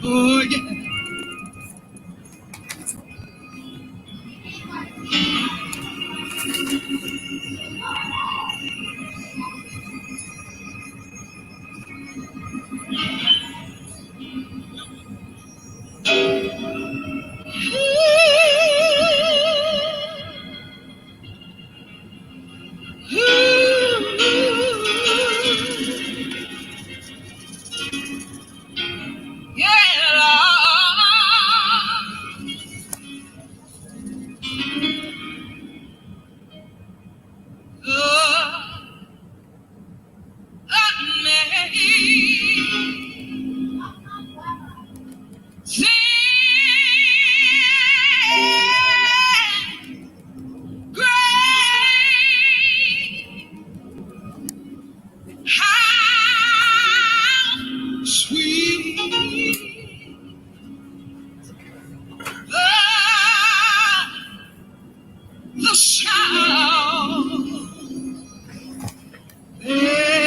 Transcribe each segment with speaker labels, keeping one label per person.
Speaker 1: Oh, yeah. The sound and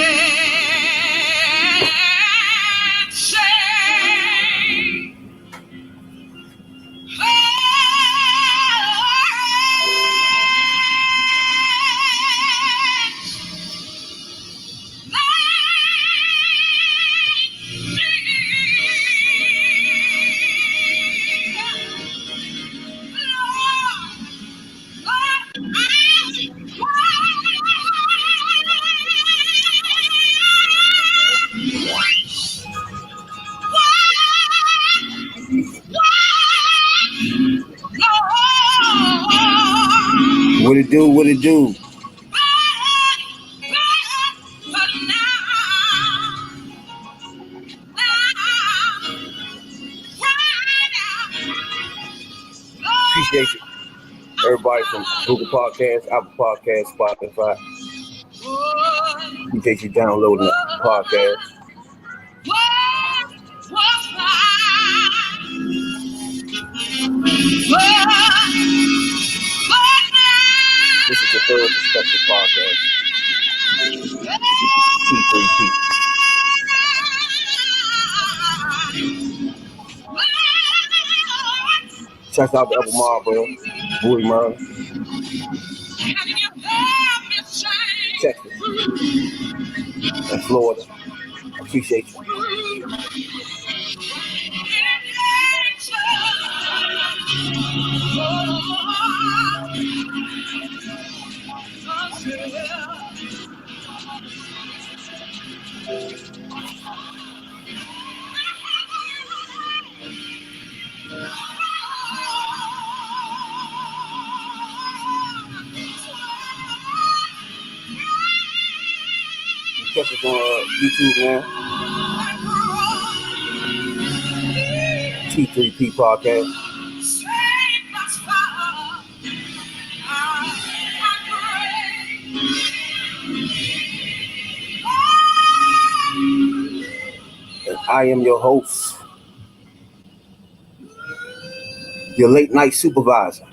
Speaker 1: say,
Speaker 2: What it do? What it do? Appreciate you. Everybody from Google Podcasts, Apple Podcasts, Spotify. Appreciate you downloading the podcast. This is the Third Perspective Podcast. T3P. Shout out to Upper Marlboro, Bowie, Maryland, Texas, and Florida. Appreciate you. Catch us on YouTube now. T3P Podcast. And I am your host, your late night supervisor,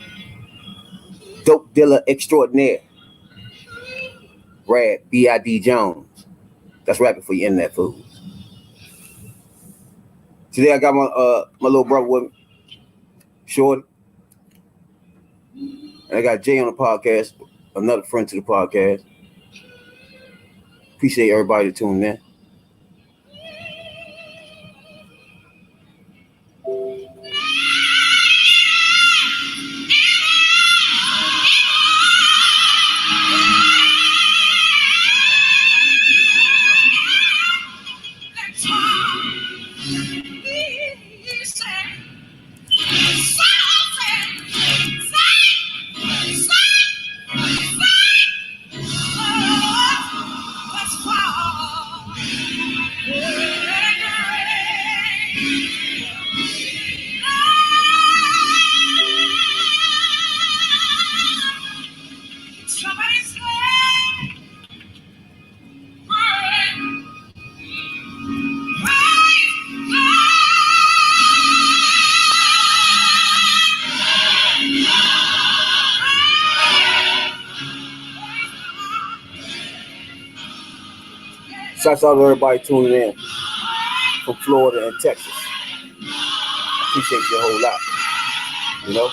Speaker 2: dope dealer extraordinaire, Brad B.I.D. Jones. That's rapping for your internet fools. Today I got my little brother with me, Shorty. And I got Jay on the podcast, another friend to the podcast. Appreciate everybody tuning in. Shouts out to everybody tuning in from Florida and Texas. appreciate you a whole lot. You know?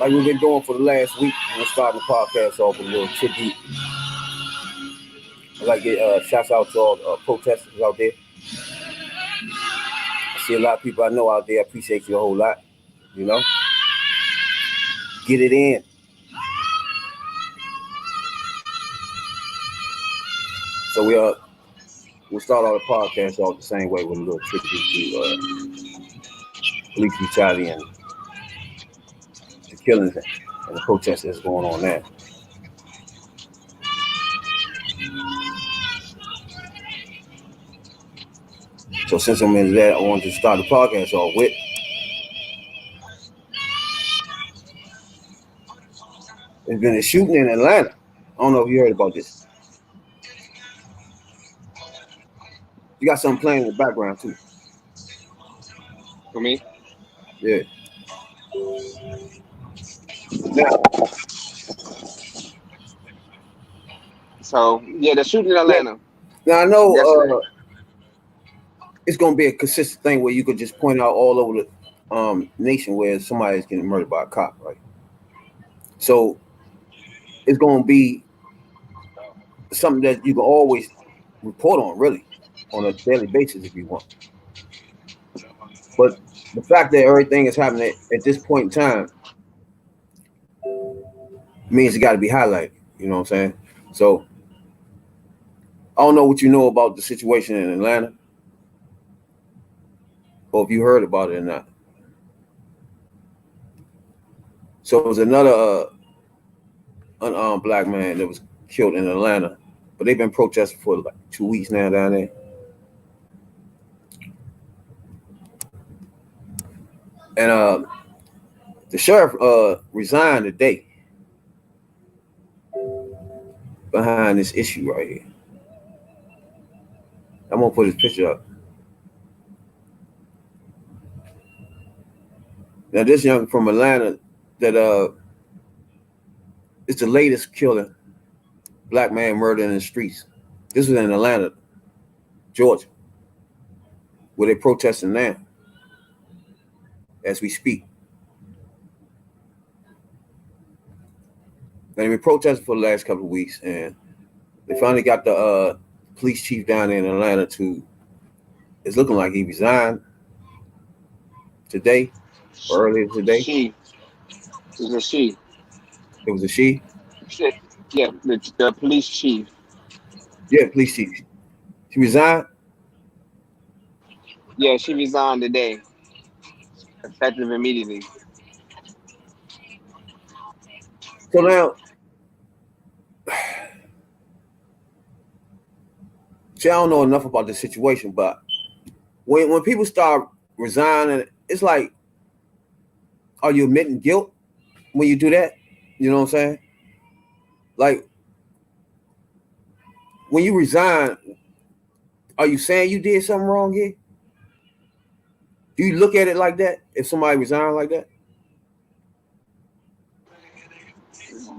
Speaker 2: Like we've been doing for the last week. We're starting the podcast off with a little tribute. I'd like to get shouts out to all protesters out there. I see a lot of people I know out there. I appreciate you a whole lot. You know? Get it in. So we'll start all the podcast off the same way with a little tribute to police brutality and the killings and the protests that's going on there. So since I'm into that, I wanted to start the podcast off with there's been a shooting in Atlanta. I don't know if you heard about this. You got something playing in the background too.
Speaker 3: For me?
Speaker 2: Yeah. Now,
Speaker 3: so yeah, the shooting in Atlanta.
Speaker 2: Now I know
Speaker 3: Yesterday.
Speaker 2: it's gonna be a consistent thing where you could just point out all over the nation where somebody's getting murdered by a cop, right? So it's gonna be something that you can always report on, really, on a daily basis if you want. But the fact that everything is happening at this point in time means it got to be highlighted. You know what I'm saying? So I don't know what you know about the situation in Atlanta, or if you heard about it or not. So it was another unarmed black man that was killed in Atlanta, but they've been protesting for like 2 weeks now down there. And the sheriff resigned today behind this issue right here. I'm gonna put his picture up. Now this young from Atlanta that it's the latest killing, black man murdered in the streets. This was in Atlanta, Georgia, where they're protesting now as we speak. They've been protesting for the last couple of weeks, and they finally got the police chief down there in Atlanta to. It's looking like he resigned today or earlier today.
Speaker 3: She. It was a she.
Speaker 2: It was a she.
Speaker 3: Yeah, the police chief.
Speaker 2: Yeah, police chief. She resigned.
Speaker 3: Yeah, she resigned today, effective immediately.
Speaker 2: So now, see, I don't know enough about the situation, but when people start resigning, it's like, are you admitting guilt when you do that? You know what I'm saying? Like, when you resign, are you saying you did something wrong here? Do you look at it like that if somebody resigned like that?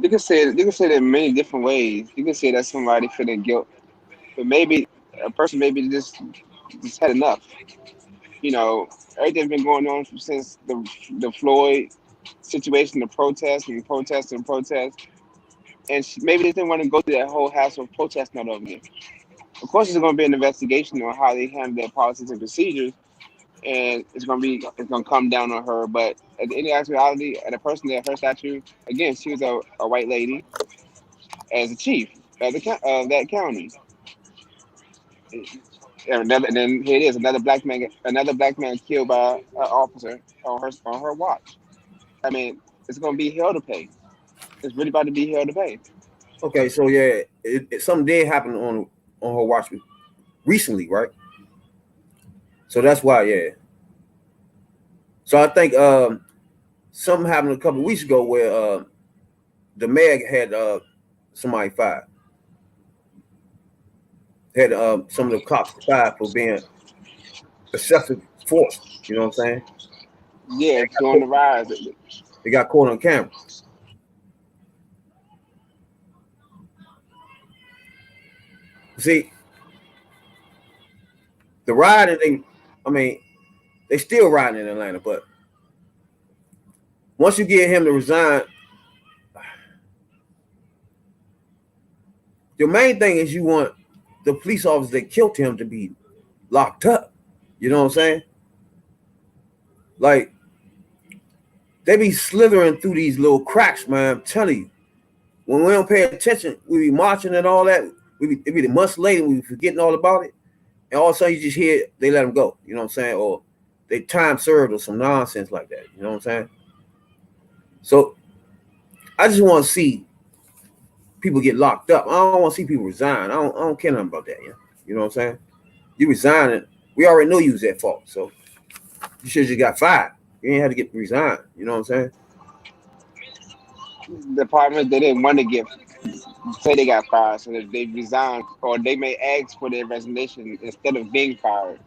Speaker 3: You can say it in many different ways. You can say that somebody feeling guilt, but maybe a person maybe just had enough. You know, everything's been going on since the Floyd situation, the protest and protest and protest, and maybe they didn't want to go through that whole hassle of protesting all over again. Of course, there's going to be an investigation on how they handle their policies and procedures, and it's going to come down on her. But at the end of actuality, the person that her statue, again, she was a white lady as a chief of that county. And then here it is, another black man killed by an officer on her watch. I mean, it's going to be hell to pay. It's really about to be hell to pay.
Speaker 2: Okay, so yeah, something did happen on her watch recently, right? So that's why, yeah. So I think something happened a couple of weeks ago where the mayor had somebody fired. Had some of the cops fired for being excessive force. You know what I'm saying?
Speaker 3: Yeah, it's on the rise.
Speaker 2: They got caught on camera. See, the rioting, I mean, they still riding in Atlanta, but once you get him to resign, the main thing is you want the police officers that killed him to be locked up. You know what I'm saying? Like, they be slithering through these little cracks, man. I'm telling you. When we don't pay attention, we be marching and all that. It be the months later, we be forgetting all about it. And all of a sudden you just hear they let them go. You know what I'm saying? Or they time served or some nonsense like that. You know what I'm saying? So I just want to see people get locked up. I don't want to see people resign. I don't care nothing about that. Yeah? You know what I'm saying? You resigning, we already know you was at fault. So you should have just got fired. You ain't had to get resigned. You know what I'm saying?
Speaker 3: The problem is they didn't want to get say they got fired, so that they resigned, or they may ask for their resignation instead of being fired.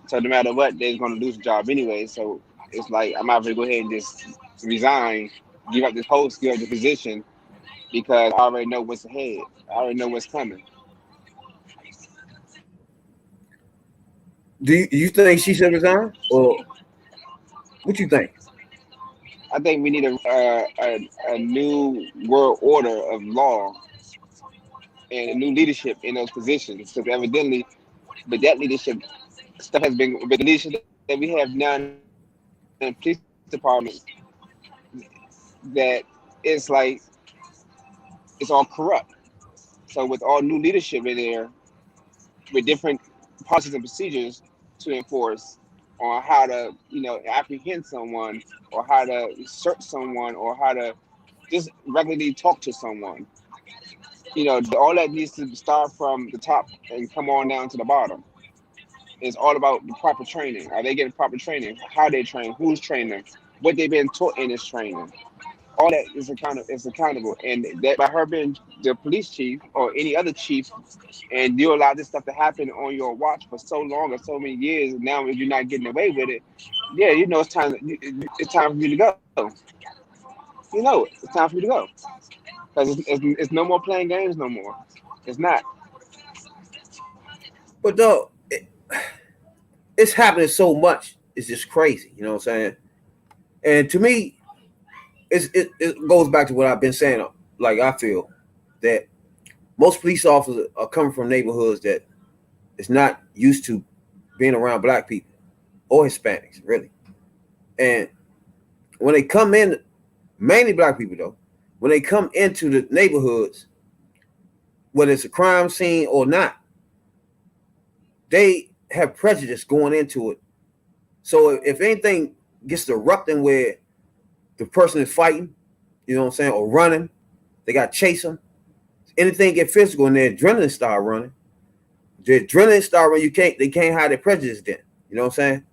Speaker 3: So no matter what, they're going to lose the job anyway. So it's like I might as well go ahead and just resign, give up this post, give up the position, because I already know what's ahead. I already know what's coming.
Speaker 2: Do you think she should resign? Or what you think?
Speaker 3: I think we need a new world order of law and a new leadership in those positions. Because evidently, but that leadership stuff has been with the leadership that we have now in police departments, that it's like it's all corrupt. So with all new leadership in there, with different policies and procedures to enforce on how to, apprehend someone, or how to search someone, or how to just regularly talk to someone. All that needs to start from the top and come on down to the bottom. It's all about the proper training. Are they getting proper training? How they train? Who's training them? What they've been taught in this training? All that is accountable, and that by her being the police chief or any other chief, and you allow this stuff to happen on your watch for so long or so many years, and now if you're not getting away with it, yeah, it's time for you to go. It's time for you to go, because it's no more playing games no more. It's not.
Speaker 2: But though it's happening so much, it's just crazy. You know what I'm saying? And to me, it goes back to what I've been saying. Like, I feel that most police officers are coming from neighborhoods that is not used to being around black people or Hispanics, really. And when they come in, mainly black people though, when they come into the neighborhoods, whether it's a crime scene or not, they have prejudice going into it. So if anything gets to erupting where the person is fighting, you know what I'm saying, or running, they got to chase them. Anything get physical and their adrenaline start running. The adrenaline start running, they can't hide their prejudice then. You know what I'm saying?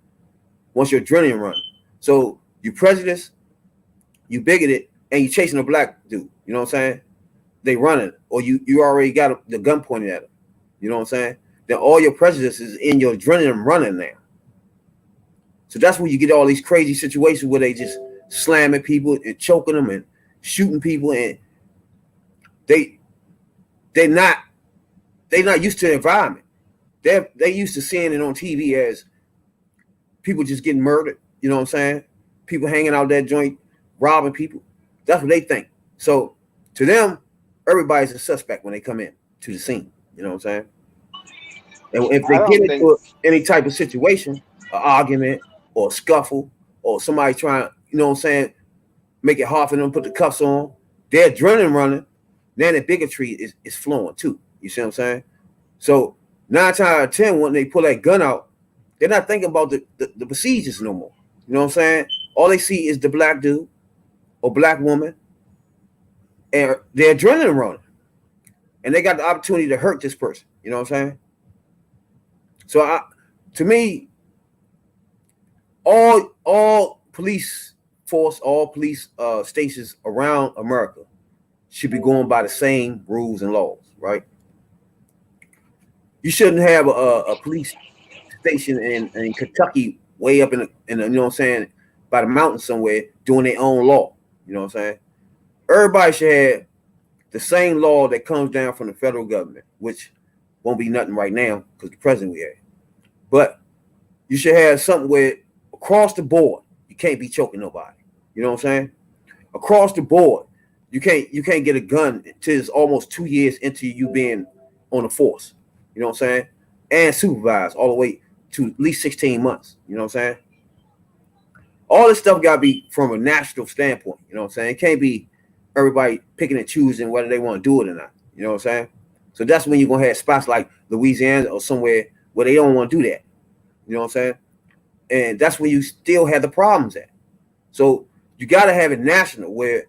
Speaker 2: Once your adrenaline running. So you prejudice, you bigoted, and you chasing a black dude. You know what I'm saying? They running, or you already got the gun pointed at them. You know what I'm saying? Then all your prejudice is in your adrenaline running now. So that's when you get all these crazy situations where they just slamming people and choking them and shooting people, and they're not used to the environment. They used to seeing it on TV as people just getting murdered. You know what I'm saying? People hanging out that joint, robbing people. That's what they think. So to them, everybody's a suspect when they come in to the scene. You know what I'm saying? And if
Speaker 3: I
Speaker 2: they get
Speaker 3: don't think.
Speaker 2: into any type of situation, an argument or a scuffle, or somebody trying, you know what I'm saying, make it hard for them to put the cuffs on, their adrenaline running, then the bigotry is flowing too. You see what I'm saying? So 9 times out of 10, when they pull that gun out, they're not thinking about the procedures no more. You know what I'm saying? All they see is the black dude or black woman, and their adrenaline running. And they got the opportunity to hurt this person. You know what I'm saying? So to me, all police force, all police stations around America should be going by the same rules and laws, right? You shouldn't have a police station in Kentucky way up in the, you know what I'm saying, by the mountain somewhere doing their own law. You know what I'm saying? Everybody should have the same law that comes down from the federal government, which won't be nothing right now because the president we have. But you should have something where across the board you can't be choking nobody. You know what I'm saying? Across the board, you can't get a gun until it's almost 2 years into you being on the force. You know what I'm saying? And supervised all the way to at least 16 months. You know what I'm saying? All this stuff gotta be from a national standpoint. You know what I'm saying? It can't be everybody picking and choosing whether they want to do it or not. You know what I'm saying? So that's when you're gonna have spots like Louisiana or somewhere where they don't want to do that. You know what I'm saying? And that's when you still have the problems at. So you gotta have it national where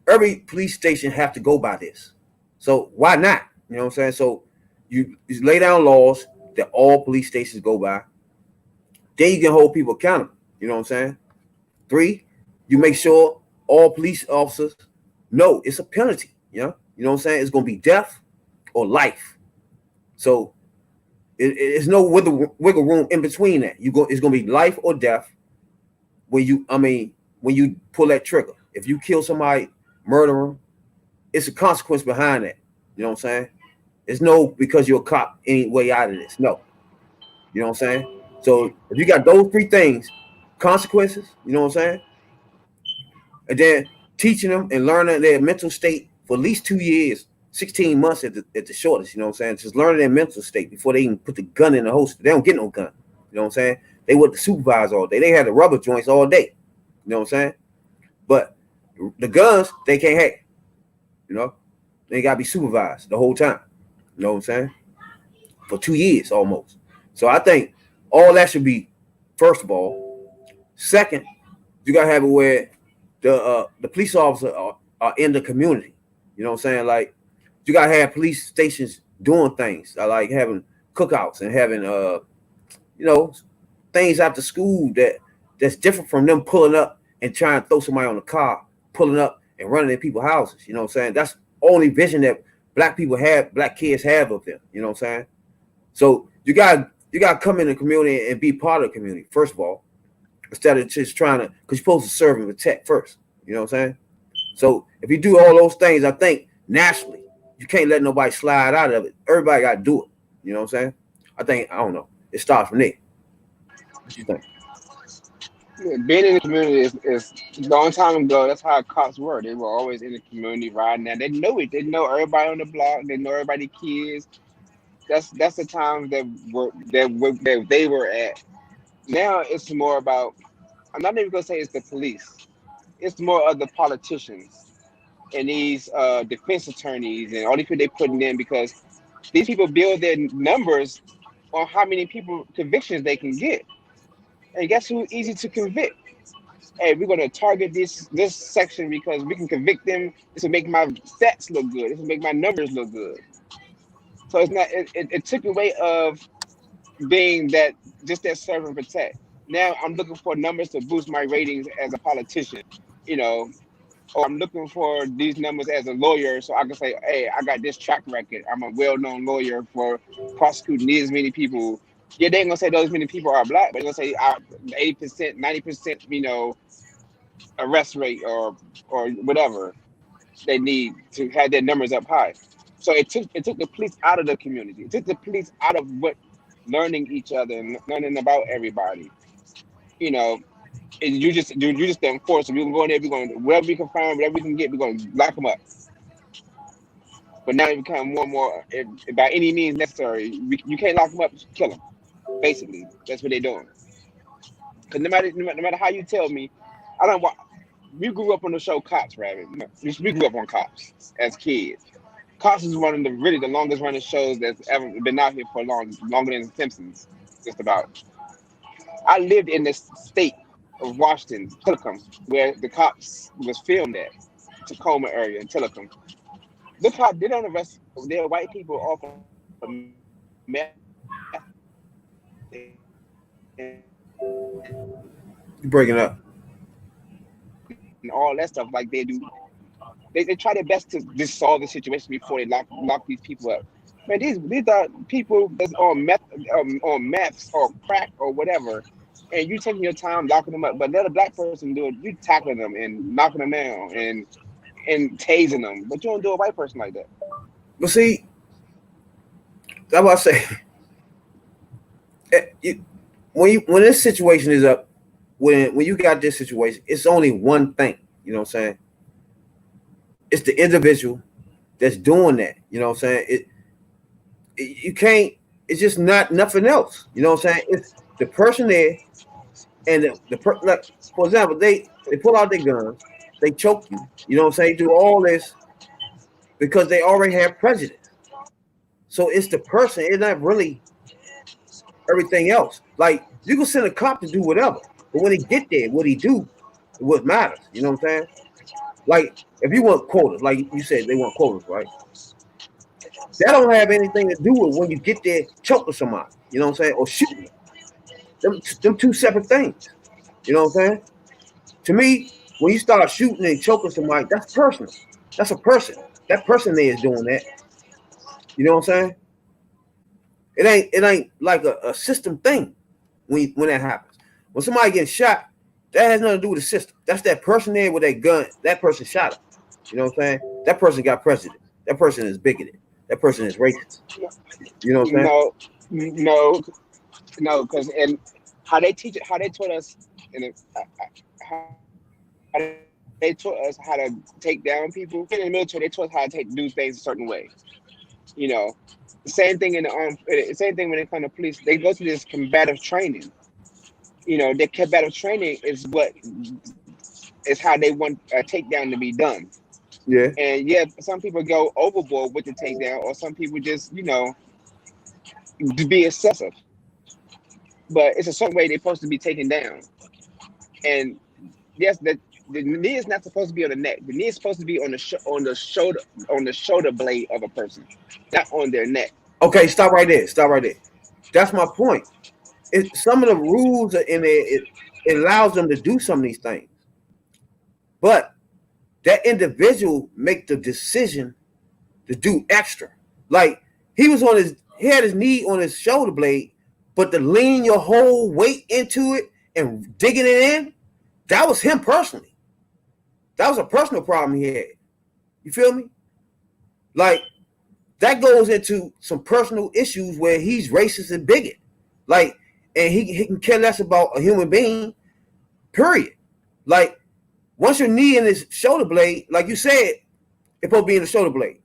Speaker 2: every police station have to go by this. So why not? You know what I'm saying? So you lay down laws that all police stations go by. Then you can hold people accountable. You know what I'm saying? 3, you make sure all police officers know it's a penalty. You know what I'm saying? It's gonna be death or life. So it's no wiggle room in between that. It's gonna be life or death when you pull that trigger. If you kill somebody, murder them, it's a consequence behind that. You know what I'm saying? It's no because you're a cop any way out of this. No. You know what I'm saying? So if you got those 3 things, consequences, you know what I'm saying? And then teaching them and learning their mental state for at least 2 years, 16 months at the shortest, you know what I'm saying? Just learning their mental state before they even put the gun in the holster. They don't get no gun. You know what I'm saying? They with the supervisor all day. They had the rubber joints all day. You know what I'm saying? But the guns, they can't have. You know? They gotta be supervised the whole time. You know what I'm saying? For 2 years almost. So I think all that should be, first of all. Second, you gotta have it where the police officers are in the community. You know what I'm saying? Like you gotta have police stations doing things. I like having cookouts and having things after school that's different from them pulling up and trying to throw somebody on the car, pulling up and running in people's houses. You know what I'm saying? That's the only vision that black kids have of them. You know what I'm saying? So you gotta come in the community and be part of the community, first of all, instead of just trying to, because you're supposed to serve and protect first. You know what I'm saying? So if you do all those things, I think nationally, you can't let nobody slide out of it. Everybody got to do it. You know what I'm saying? I don't know. It starts from there. What you think?
Speaker 3: Yeah, being in the community is a long time ago. That's how cops were. They were always in the community riding that. They know it. They know everybody on the block. They know everybody kids. That's the times that they were at. Now it's more about. I'm not even gonna say it's the police. It's more of the politicians and these defense attorneys and all these people they putting in because these people build their numbers on how many people convictions they can get. And guess who's easy to convict? Hey, we're gonna target this section because we can convict them. This will make my stats look good. This will make my numbers look good. So it's not. It took away of being that just that serve and protect. Now I'm looking for numbers to boost my ratings as a politician. You know, or I'm looking for these numbers as a lawyer so I can say, hey, I got this track record. I'm a well-known lawyer for prosecuting these many people. Yeah, they ain't gonna say those many people are black, but they're gonna say 80%, 90%, arrest rate or whatever they need to have their numbers up high. So it took the police out of the community. It took the police out of what learning each other and learning about everybody. You know, and you just the enforcer. We can go in there. We're going wherever we can find, whatever we can get. We're going to lock them up. But now it become more and more if by any means necessary. You can't lock them up. Kill them. Basically, that's what they're doing. Because no matter how you tell me, I don't want. We grew up on the show Cops, right? We grew up on Cops as kids. Cops is one of the really the longest running shows that's ever been out here for longer than The Simpsons, just about. I lived in this state of Washington, Tillicum, where the Cops was filmed at, Tacoma area in Tillicum. Look how they don't arrest their white people off of meth
Speaker 2: You breaking up?
Speaker 3: and all that stuff like they do. They try their best to just solve the situation before they lock these people up. Man, these are people that's on meth or crack or whatever, and you taking your time locking them up. But let a black person do it, you tackling them and knocking them down and tasing them. But you don't do a white person like that.
Speaker 2: But see, That's what I say. When this situation is up, when you got this situation, it's only one thing. You know what I'm saying? It's the individual that's doing that. You know what I'm saying? You can't. It's just not nothing else. You know what I'm saying? It's the person there, and like, for example, they pull out their guns, they choke you. You know what I'm saying? They do all this because they already have prejudice. So it's the person. It's not really everything else. Like you can send a cop to do whatever, but when he get there, what he do, what matters. You know what I'm saying? Like if you want quotas, like you said, they want quotas, right? That don't have anything to do with when you get there choking somebody. You know what I'm saying? Or shooting them two separate things. You know what I'm saying? To me, when you start shooting and choking somebody, that's personal. That's a person. That person there is doing that. You know what I'm saying? It ain't like a system thing when that happens. When somebody gets shot, that has nothing to do with the system. That's that person there with that gun. That person shot him. You know what I'm saying? That person got prejudice. That person is bigoted. That person is racist. You know what I'm saying?
Speaker 3: No, because and how they teach it, how they taught us, and how they taught us how to take down people in the military. They taught us how to do things a certain way. You know, same thing in the same thing when it comes to police. They go through this combative training. You know, their combative training is how they want a takedown to be done.
Speaker 2: Yeah.
Speaker 3: And yeah, some people go overboard with the takedown, or some people just to be excessive. But it's a certain way they're supposed to be taken down. And yes, the knee is not supposed to be on the neck. The knee is supposed to be on the shoulder blade of a person, not on their neck.
Speaker 2: Okay, stop right there. Stop right there. That's my point. Some of the rules are in there. It allows them to do some of these things, but that individual make the decision to do extra. Like he had his knee on his shoulder blade, but to lean your whole weight into it and digging it in, that was him personally. That was a personal problem he had. You feel me? Like that goes into some personal issues where he's racist and bigot. Like, and he can care less about a human being, period. Like, once your knee in his shoulder blade, like you said, it's supposed to be in the shoulder blade.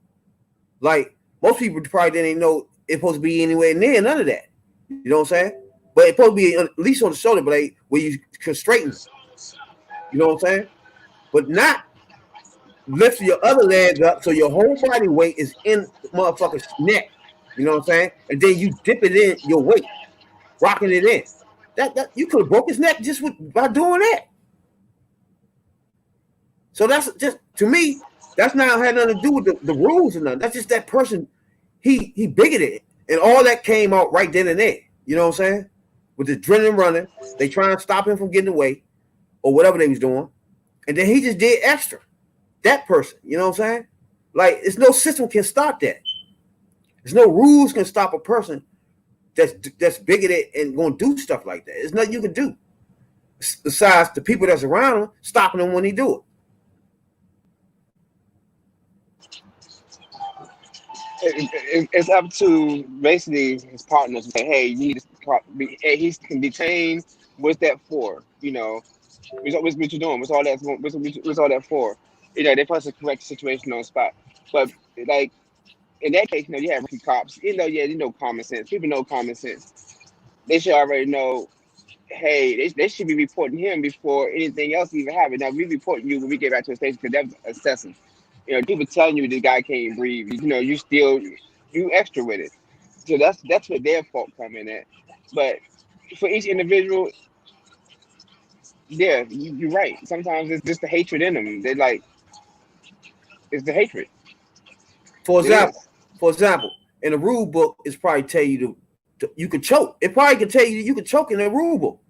Speaker 2: Like, most people probably didn't even know it's supposed to be anywhere near none of that. You know what I'm saying? But it's supposed to be at least on the shoulder blade where you can straighten. You know what I'm saying? But not lift your other leg up so your whole body weight is in the motherfucker's neck. You know what I'm saying? And then you dip it in your weight, rocking it in. That you could have broke his neck just by doing that. So that's just, to me, that's not had nothing to do with the rules or nothing. That's just that person, he bigoted, and all that came out right then and there. You know what I'm saying? With the adrenaline running, they trying to stop him from getting away or whatever they was doing, and then he just did extra. That person, you know what I'm saying? Like, there's no system can stop that. There's no rules can stop a person that's bigoted and going to do stuff like that. There's nothing you can do besides the people that's around him stopping him when he do it.
Speaker 3: It's up to basically his partners to say, hey, you need to hey, he can detain. What's that for? You know, what you doing? What's all that for? You know, they're supposed to correct the situation on the spot. But like in that case, you have cops. You know common sense. People know common sense. They should already know. Hey, they should be reporting him before anything else even happened. Now we reporting you when we get back to the station because that was excessive. You know, people telling you the guy can't breathe. You know, you extra with it. So that's where their fault come in at. But for each individual, yeah, you're right. Sometimes it's just the hatred in them. They like it's the hatred.
Speaker 2: For
Speaker 3: It is.
Speaker 2: example, in the rule book, it's probably tell you you could choke. It probably can tell you can choke in the rule book.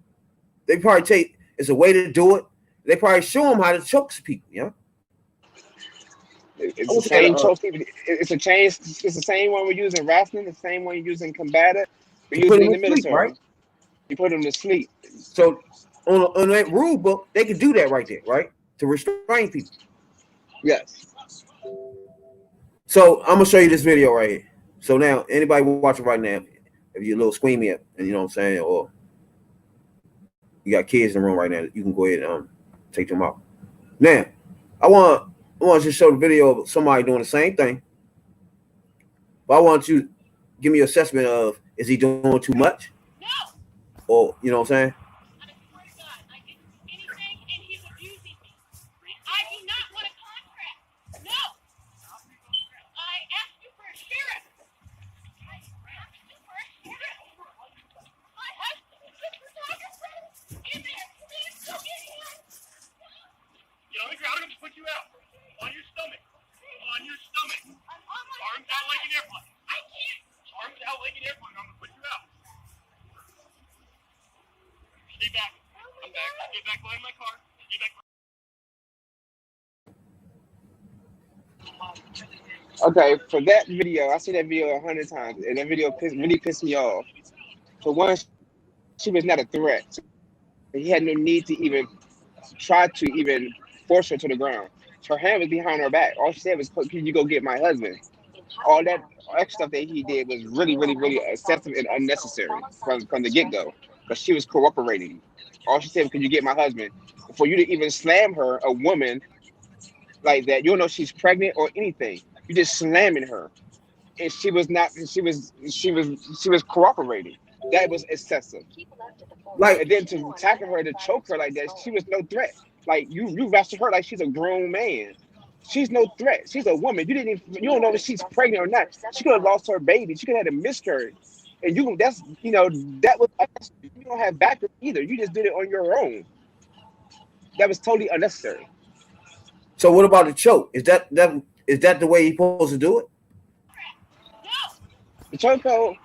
Speaker 2: They probably tell you it's a way to do it. They probably show them how to choke people. You know?
Speaker 3: It's the same choke. It's a change. It's the same one we're using wrestling. The same one you're using combative.
Speaker 2: To
Speaker 3: We're
Speaker 2: put
Speaker 3: using in
Speaker 2: them
Speaker 3: the
Speaker 2: to sleep,
Speaker 3: military.
Speaker 2: right?
Speaker 3: You put them to sleep.
Speaker 2: So on that rule book, they can do that right there, right? To restrain people.
Speaker 3: Yes.
Speaker 2: So I'm gonna show you this video right here. So now, anybody watching right now, if you're a little squeamy, and you know what I'm saying, or you got kids in the room right now, you can go ahead and take them out. Now, I want to just show the video of somebody doing the same thing, but I want you to give me an assessment of, is he doing too much, or you know what I'm saying?
Speaker 1: Get on the ground. I'm going to put you out. On your stomach. On your stomach. Arms out like an airplane. I can't. Arms out like an airplane. I'm going to put you out. Stay back. Come back. Get back behind my car. Stay back.
Speaker 3: Okay, for that video, I see that video 100 times, and that video really pissed me off. For one, she was not a threat. He had no need to even try to even force her to the ground. Her hand was behind her back. All she said was, "Can you go get my husband?" All that extra stuff that he did was really, really, really excessive and unnecessary from the get go, because she was cooperating. All she said was, "Can you get my husband?" For you to even slam her, a woman like that, you don't know if she's pregnant or anything. You just slamming her, and she was not. She was cooperating. That was excessive.
Speaker 2: Like,
Speaker 3: And then to tackle her, to choke her like that, she was no threat. Like you wrestled her like she's a grown man. She's no threat. She's a woman. You don't know if she's pregnant or not. She could have lost her baby. She could have had a miscarriage. And that was unnecessary. You don't have backup either. You just did it on your own. That was totally unnecessary.
Speaker 2: so what about the choke? Is that the way he's supposed to do it?
Speaker 3: The chokehold,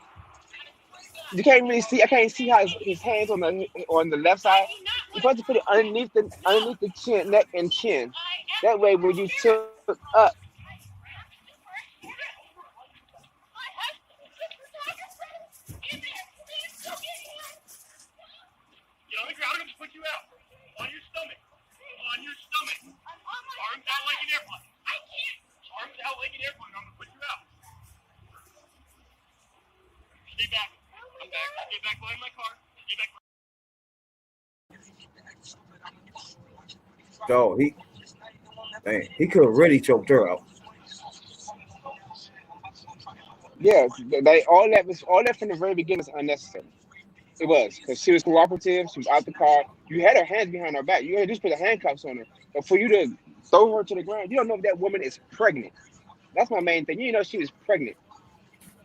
Speaker 3: you can't really see. I can't see how his hands on the left side. You're supposed to put it underneath the chin, neck, and chin. That way, when you tilt up,
Speaker 1: Get on the ground. I'm going to put you out. On your stomach. On your stomach. Arms out like an airplane. I can't. Arms out like an airplane. I'm going to put you out. Stay back. Come back. Get back behind my car. Stay back.
Speaker 2: So he could have really choked her out.
Speaker 3: yeah, all that from the very beginning was unnecessary. It was, because she was cooperative. She was out the car. You had her hands behind her back. You had just put the handcuffs on her. But for you to throw her to the ground, you don't know if that woman is pregnant. That's my main thing. You didn't know she was pregnant.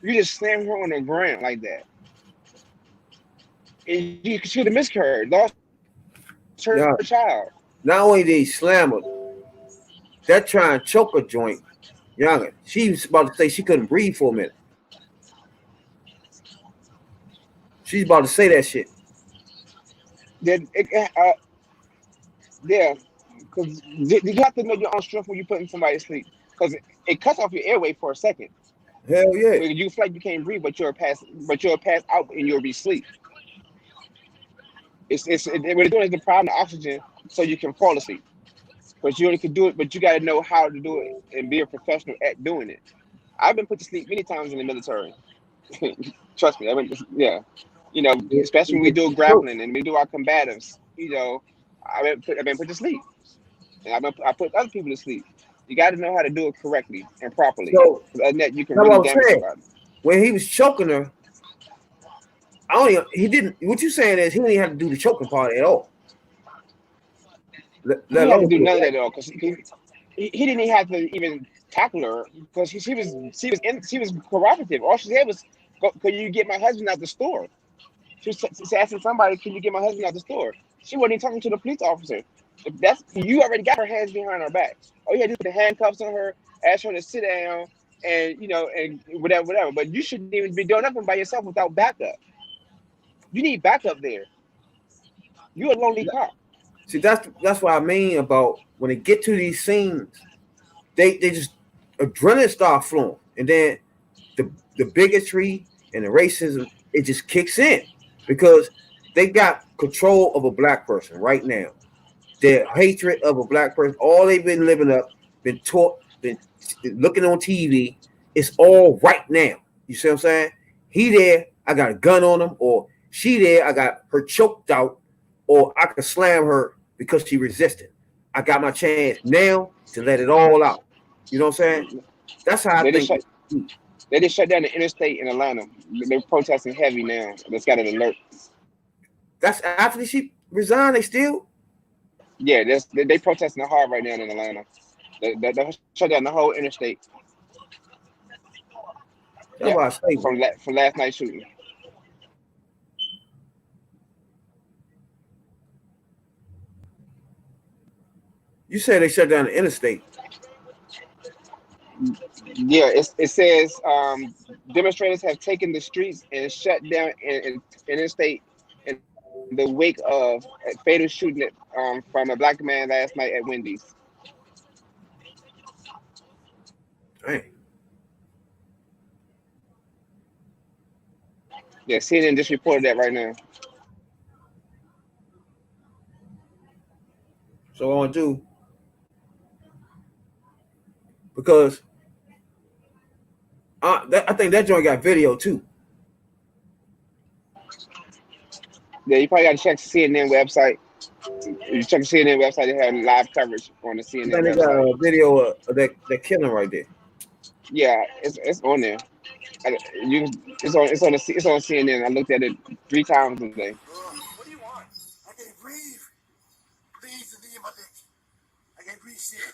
Speaker 3: You just slammed her on the ground like that. And she could have miscarried, lost her
Speaker 2: Yeah.
Speaker 3: child.
Speaker 2: Not only did he slam her, that trying to choke her joint, younger. She was about to say she couldn't breathe for a minute. She's about to say that shit.
Speaker 3: Then yeah, because you have to know your own strength when you're putting somebody to sleep. Because it cuts off your airway for a second.
Speaker 2: Hell yeah.
Speaker 3: When you feel like you can't breathe, but you'll pass out and you'll be asleep. What they're doing is depriving the oxygen so you can fall asleep. But you only can do it, but you got to know how to do it and be a professional at doing it. I've been put to sleep many times in the military. Trust me, yeah. Especially when we do grappling and we do our combatives. I've been put to sleep, and I put other people to sleep. You got to know how to do it correctly and properly.
Speaker 2: So
Speaker 3: Other than that, you can
Speaker 2: that's what
Speaker 3: really
Speaker 2: I'm
Speaker 3: damage
Speaker 2: saying.
Speaker 3: somebody.
Speaker 2: When he was choking her, he didn't. What you saying is he didn't have to do the choking part at all.
Speaker 3: He didn't have to do none of that at all, because he didn't even have to even tackle her, because she was cooperative. All she said was, "Could you get my husband out the store?" She was asking somebody, "Can you get my husband out the store?" She wasn't even talking to the police officer. That's You already got her hands behind her back. All you had to do was put the handcuffs on her, ask her to sit down, and whatever. But you shouldn't even be doing nothing by yourself without backup. You need backup there. You're a lonely cop.
Speaker 2: See, that's what I mean about when they get to these scenes, they just adrenaline start flowing, and then the bigotry and the racism, it just kicks in because they got control of a black person right now. Their hatred of a black person, all they've been living up, been taught, been looking on TV, it's all right now. You see what I'm saying? He there, I got a gun on him, or she there, I got her choked out, or I could slam her because she resisted. I got my chance now to let it all out. You know what I'm saying? That's how I
Speaker 3: They just
Speaker 2: think.
Speaker 3: shut they just shut down the interstate in Atlanta. They're protesting heavy now. That's got an alert.
Speaker 2: That's after she resigned. They still.
Speaker 3: Yeah, they protesting hard right now in Atlanta. They shut down the whole interstate.
Speaker 2: That's
Speaker 3: Yeah,
Speaker 2: what I say.
Speaker 3: from last night's shooting.
Speaker 2: You said they shut down the interstate.
Speaker 3: Yeah, it says demonstrators have taken the streets and shut down interstate in the wake of a fatal shooting from a black man last night at Wendy's.
Speaker 2: Dang.
Speaker 3: Yeah, CNN just reported that right now.
Speaker 2: So I want to do because I think that joint got video too.
Speaker 3: Yeah, you probably got to check the CNN website. You check the CNN website; they have live coverage on the
Speaker 2: I
Speaker 3: CNN
Speaker 2: think they got
Speaker 3: website.
Speaker 2: a video of that killing right there.
Speaker 3: Yeah, it's on there. It's on CNN. I looked at it 3 times today.
Speaker 1: What do you want? I can't breathe. Please, the in my dick. I can't breathe shit.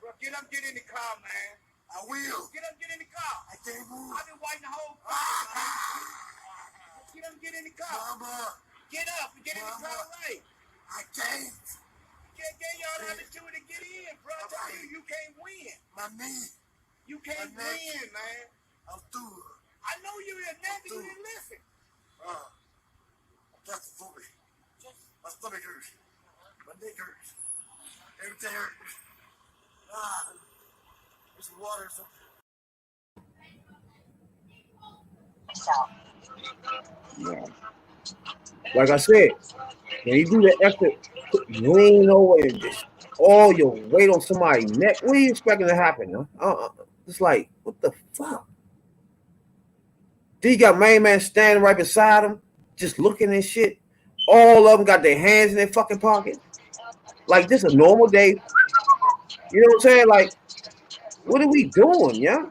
Speaker 1: Bro, get up, get in the car, man. I will. Get up, get in the car. I can't move. I've been waiting the whole car, man. Get up, get in the car. Mama. Get up and get in the car right. I can't. Get y'all the opportunity to get in, bro. I tell you, you can't win. My knee. You can't win, man. I'm through. I know you didn't nothing. You didn't listen. That's for me. My stomach hurts. My neck hurts. Everything hurts. There's some water or something.
Speaker 3: Yeah.
Speaker 2: Like I said, when you do the extra lean over and just all your weight on somebody's neck, what are you expecting to happen? Huh? It's like, what the fuck? Then you got main man standing right beside him, just looking and shit. All of them got their hands in their fucking pocket. Like this a normal day. You know what I'm saying? Like, what are we doing, yeah?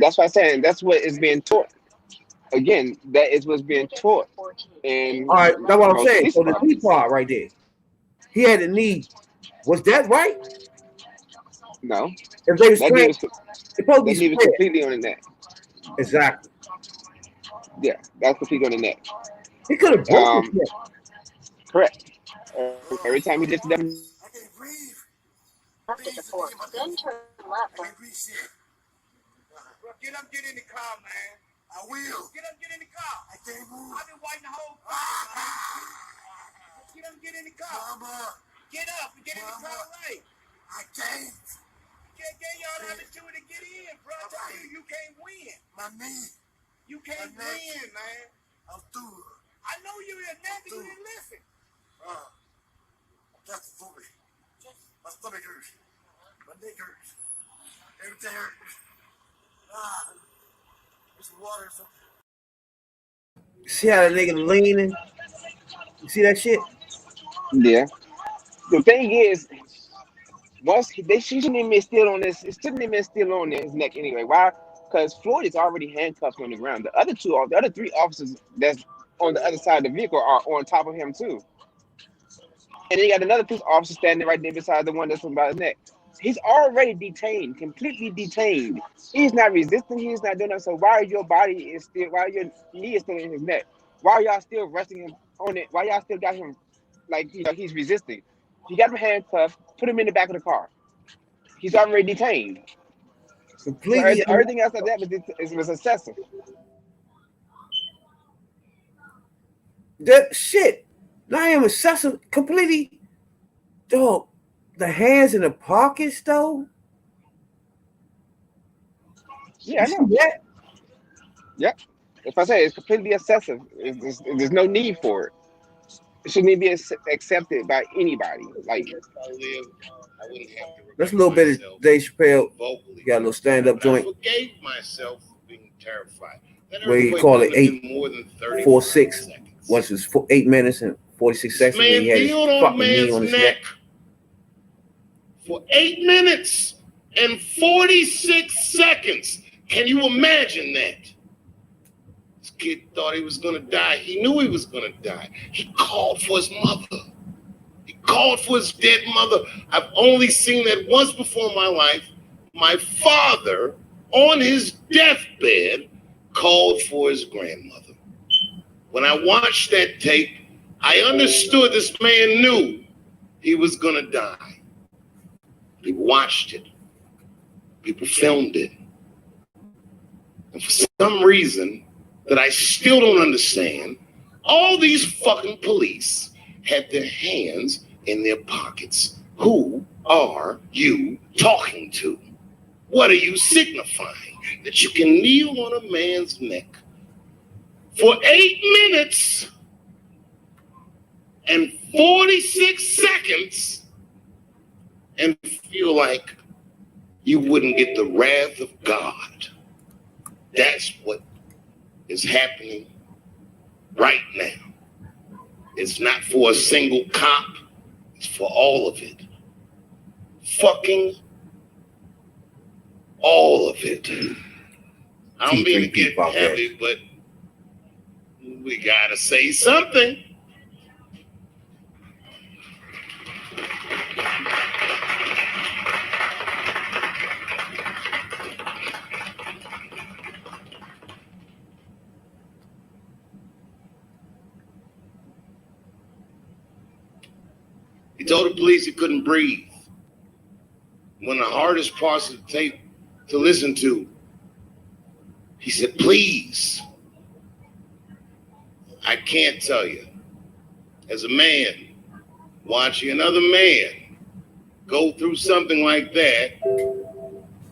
Speaker 3: That's what I'm saying. That's what is being taught. Again, that is what's being taught in
Speaker 2: All right, that's what I'm
Speaker 3: most
Speaker 2: saying.
Speaker 3: police
Speaker 2: So the knee
Speaker 3: departments.
Speaker 2: part right there, he had a knee. Was that right?
Speaker 3: No,
Speaker 2: If they were
Speaker 3: that knee
Speaker 2: straight,
Speaker 3: was
Speaker 2: it's supposed to be
Speaker 3: that knee was
Speaker 2: square.
Speaker 3: completely on the neck.
Speaker 2: Exactly.
Speaker 3: Yeah, that's completely on the neck.
Speaker 2: He could have broke his
Speaker 3: Um,
Speaker 2: neck.
Speaker 3: correct. Every time he lifted up,
Speaker 1: I can't breathe. Please, then turn left. I can't breathe shit. Bro, get up, get in the car, man. I will. Get up, get in the car. I can't move. I've been waiting the whole car, man. Get up, get in the car. Mama. Get up and get in the car right. I can't. Get y'all the opportunity to get in, bro. I tell you, you can't win. My knee. You can't win, man. I'm through. I know you didn't nothing. You didn't listen. That's for me. My stomach hurts. My neck hurts. Everything hurts. There's some water or something.
Speaker 2: See how that nigga leaning? You see that shit?
Speaker 3: yeah. The thing is, once she shouldn't even be still on this, it shouldn't even be still on his neck anyway. Why? Because Floyd is already handcuffed on the ground. The other 3 officers that's on the other side of the vehicle are on top of him too. And then you got another police officer standing right there beside the one that's about his neck. He's already detained, completely detained. He's not resisting. He's not doing that. So why why your knee is still in his neck? Why are y'all still resting him on it? Why y'all still got him like he's resisting? You got him handcuffed. Put him in the back of the car. He's already detained. So
Speaker 2: Completely.
Speaker 3: everything else like that was excessive.
Speaker 2: That shit. Not even excessive. Completely. Dog. The hands in the pockets, though.
Speaker 3: Yeah,
Speaker 2: You
Speaker 3: I
Speaker 2: see
Speaker 3: know.
Speaker 2: that?
Speaker 3: Yep. If I say it's completely excessive, there's no need for it. It shouldn't even be accepted by anybody. Like
Speaker 1: I wouldn't have to
Speaker 2: That's a little bit of Dave Chappelle.
Speaker 1: vocally.
Speaker 2: Got a little stand-up joint.
Speaker 1: I forgave myself for being terrified.
Speaker 2: Where you call it 8-4-6, once it's 8 minutes and 46 seconds.
Speaker 1: Man,
Speaker 2: he had his fucking knee on his neck
Speaker 1: for 8 minutes and 46 seconds. Can you imagine that? This kid thought he was gonna die. He knew he was gonna die. He called for his mother. He called for his dead mother. I've only seen that once before in my life. My father, on his deathbed, called for his grandmother. When I watched that tape, I understood this man knew he was gonna die. People watched it. People filmed it. And for some reason that I still don't understand, all these fucking police had their hands in their pockets. Who are you talking to? What are you signifying? That you can kneel on a man's neck for 8 minutes and 46 seconds and feel like you wouldn't get the wrath of God. That's what is happening right now. It's not for a single cop. It's for all of it. Fucking all of it. I don't mean to get heavy, but we gotta say something. He told the police he couldn't breathe. One of the hardest parts of the tape to listen to, he said, please, I can't tell you, as a man, watching another man go through something like that,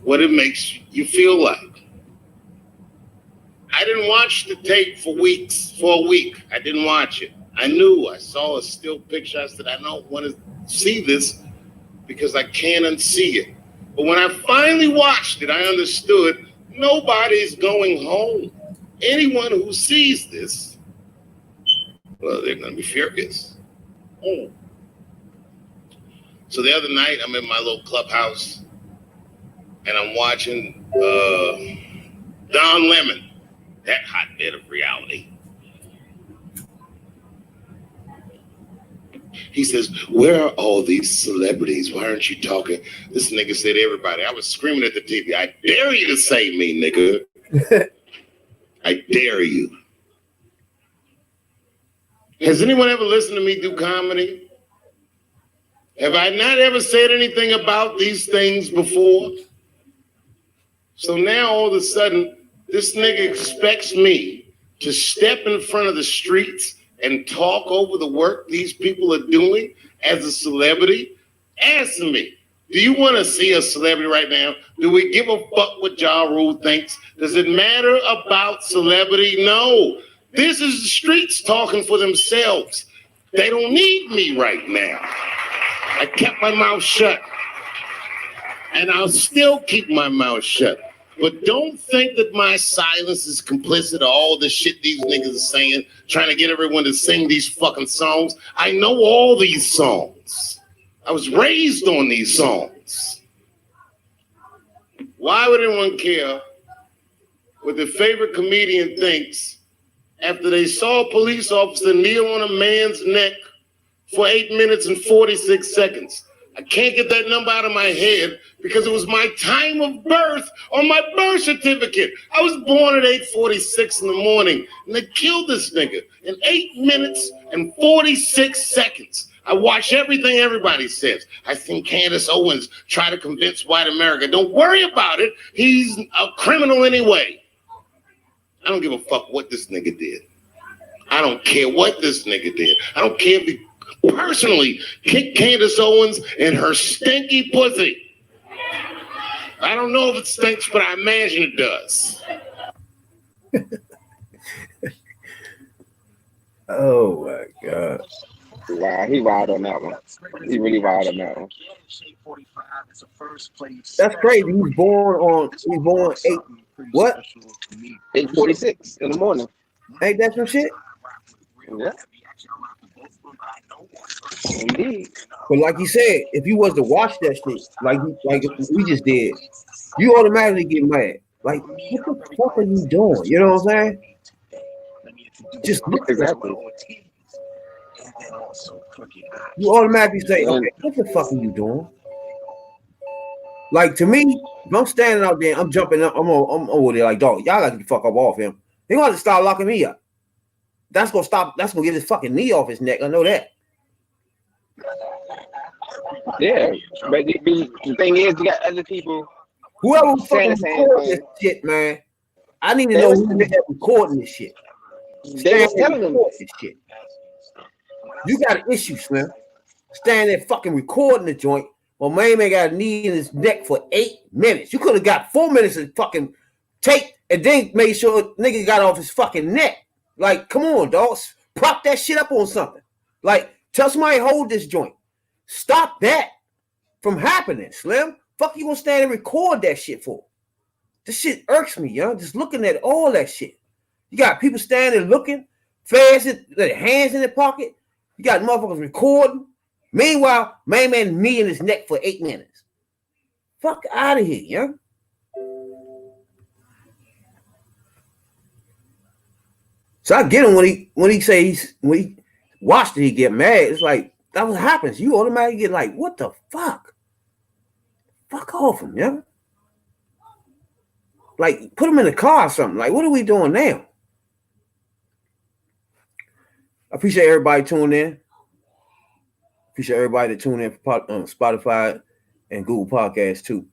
Speaker 1: what it makes you feel like. I didn't watch the tape for a week. I didn't watch it. I saw a still picture. I said, I don't want to see this because I can't unsee it. But when I finally watched it, I understood nobody's going home. Anyone who sees this, well, they're going to be furious. Oh. So the other night, I'm in my little clubhouse, and I'm watching Don Lemon, that hotbed of reality. He says, where are all these celebrities? Why aren't you talking? This nigga said everybody. I was screaming at the TV. I dare you to say me, nigga. I dare you. Has anyone ever listened to me do comedy? Have I not ever said anything about these things before? So now all of a sudden, this nigga expects me to step in front of the streets and talk over the work these people are doing as a celebrity? Answer me. Do you want to see a celebrity right now? Do we give a fuck what Ja Rule thinks? Does it matter about celebrity? No. This is the streets talking for themselves. They don't need me right now. I kept my mouth shut. And I'll still keep my mouth shut. But don't think that my silence is complicit to all the shit these niggas are saying, trying to get everyone to sing these fucking songs. I know all these songs. I was raised on these songs. Why would anyone care what their favorite comedian thinks after they saw a police officer kneel on a man's neck for 8 minutes and 46 seconds? I can't get that number out of my head because it was my time of birth on my birth certificate. I was born at 8:46 in the morning, and they killed this nigga in 8 minutes and 46 seconds. I watch everything everybody says. I think Candace Owens try to convince white America. Don't worry about it. He's a criminal anyway. I don't give a fuck what this nigga did. I don't care what this nigga did. I don't care if he personally kicked Candace Owens in her stinky pussy. I don't know if it stinks, but I imagine it does.
Speaker 2: Oh my God.
Speaker 3: Wow, he wild on that one. He really wild on that one.
Speaker 2: That's crazy. He's born eight. What?
Speaker 3: 8:46 in the morning.
Speaker 2: Ain't that some shit?
Speaker 3: Yeah, indeed.
Speaker 2: But like you said, if you was to watch that shit, like we just did, you automatically get mad. Like, what the fuck are you doing? You know what I'm saying? Just look at that.
Speaker 3: Exactly.
Speaker 2: You automatically say,
Speaker 3: And
Speaker 2: okay, what the fuck are you doing? Like, to me, if I'm standing out there, I'm jumping up, I'm over there like, dog, y'all got to get the fuck up off him. They gonna have to start locking me up. That's gonna get his fucking knee off his neck. I know that.
Speaker 3: yeah, but the thing is, you got other people
Speaker 2: Whoever
Speaker 3: saying
Speaker 2: fucking
Speaker 3: the same
Speaker 2: record this
Speaker 3: thing.
Speaker 2: shit, man, I need to
Speaker 3: They
Speaker 2: know
Speaker 3: was
Speaker 2: who is recording this shit.
Speaker 3: they was telling them.
Speaker 2: This shit. You got an issue, Slim. Stand there fucking recording the joint. Well, man got a knee in his neck for 8 minutes. You could have got 4 minutes of fucking tape and then made sure nigga got off his fucking neck. Like, come on, dogs. Prop that shit up on something. Like, tell somebody hold this joint. Stop that from happening, Slim. Fuck you gonna stand and record that shit for? This shit irks me, yo. Just looking at all that shit. You got people standing looking, fast, their hands in their pocket. You got motherfuckers recording. Meanwhile, man knee in his neck for 8 minutes. Fuck out of here, yo. So I get him when he say when he watched it, he get mad. It's like that what happens. You automatically get like, what the fuck? Fuck off him, yo. Like, put him in the car or something. Like, what are we doing now? I appreciate everybody tuning in. Appreciate everybody that tuned in for Spotify and Google Podcasts too.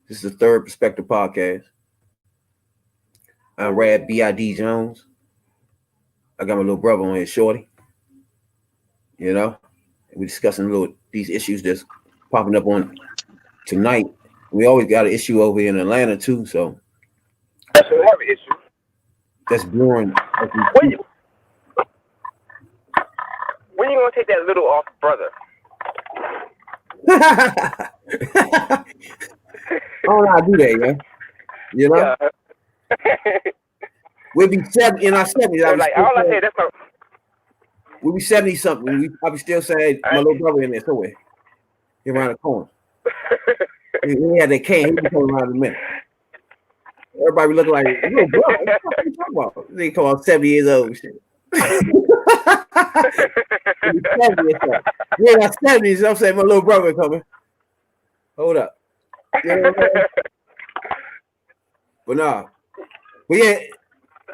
Speaker 2: This is the Third Perspective Podcast. I'm Rad B.I.D. Jones. I got my little brother on here, Shorty. You know, and we're discussing these issues that's popping up on tonight. We always got an issue over here in Atlanta too, so
Speaker 3: That's a heavy issue.
Speaker 2: that's brewing.
Speaker 3: When you gonna take that little off, brother?
Speaker 2: I don't know how to do that, man. You know,
Speaker 3: Yeah.
Speaker 2: we'll be 70 in our 70s.
Speaker 3: Like all I say, that's my.
Speaker 2: We'll be 70 something. I'll be still saying my little brother in there somewhere. He around the corner. He had that cane. He be coming around in a minute. Everybody be looking like, little brother, what the fuck are you talking about? They come out 70 years old and shit. Yeah, that's 70s. I'm saying my little brother coming. Hold up. You know what I mean? But nah. But yeah,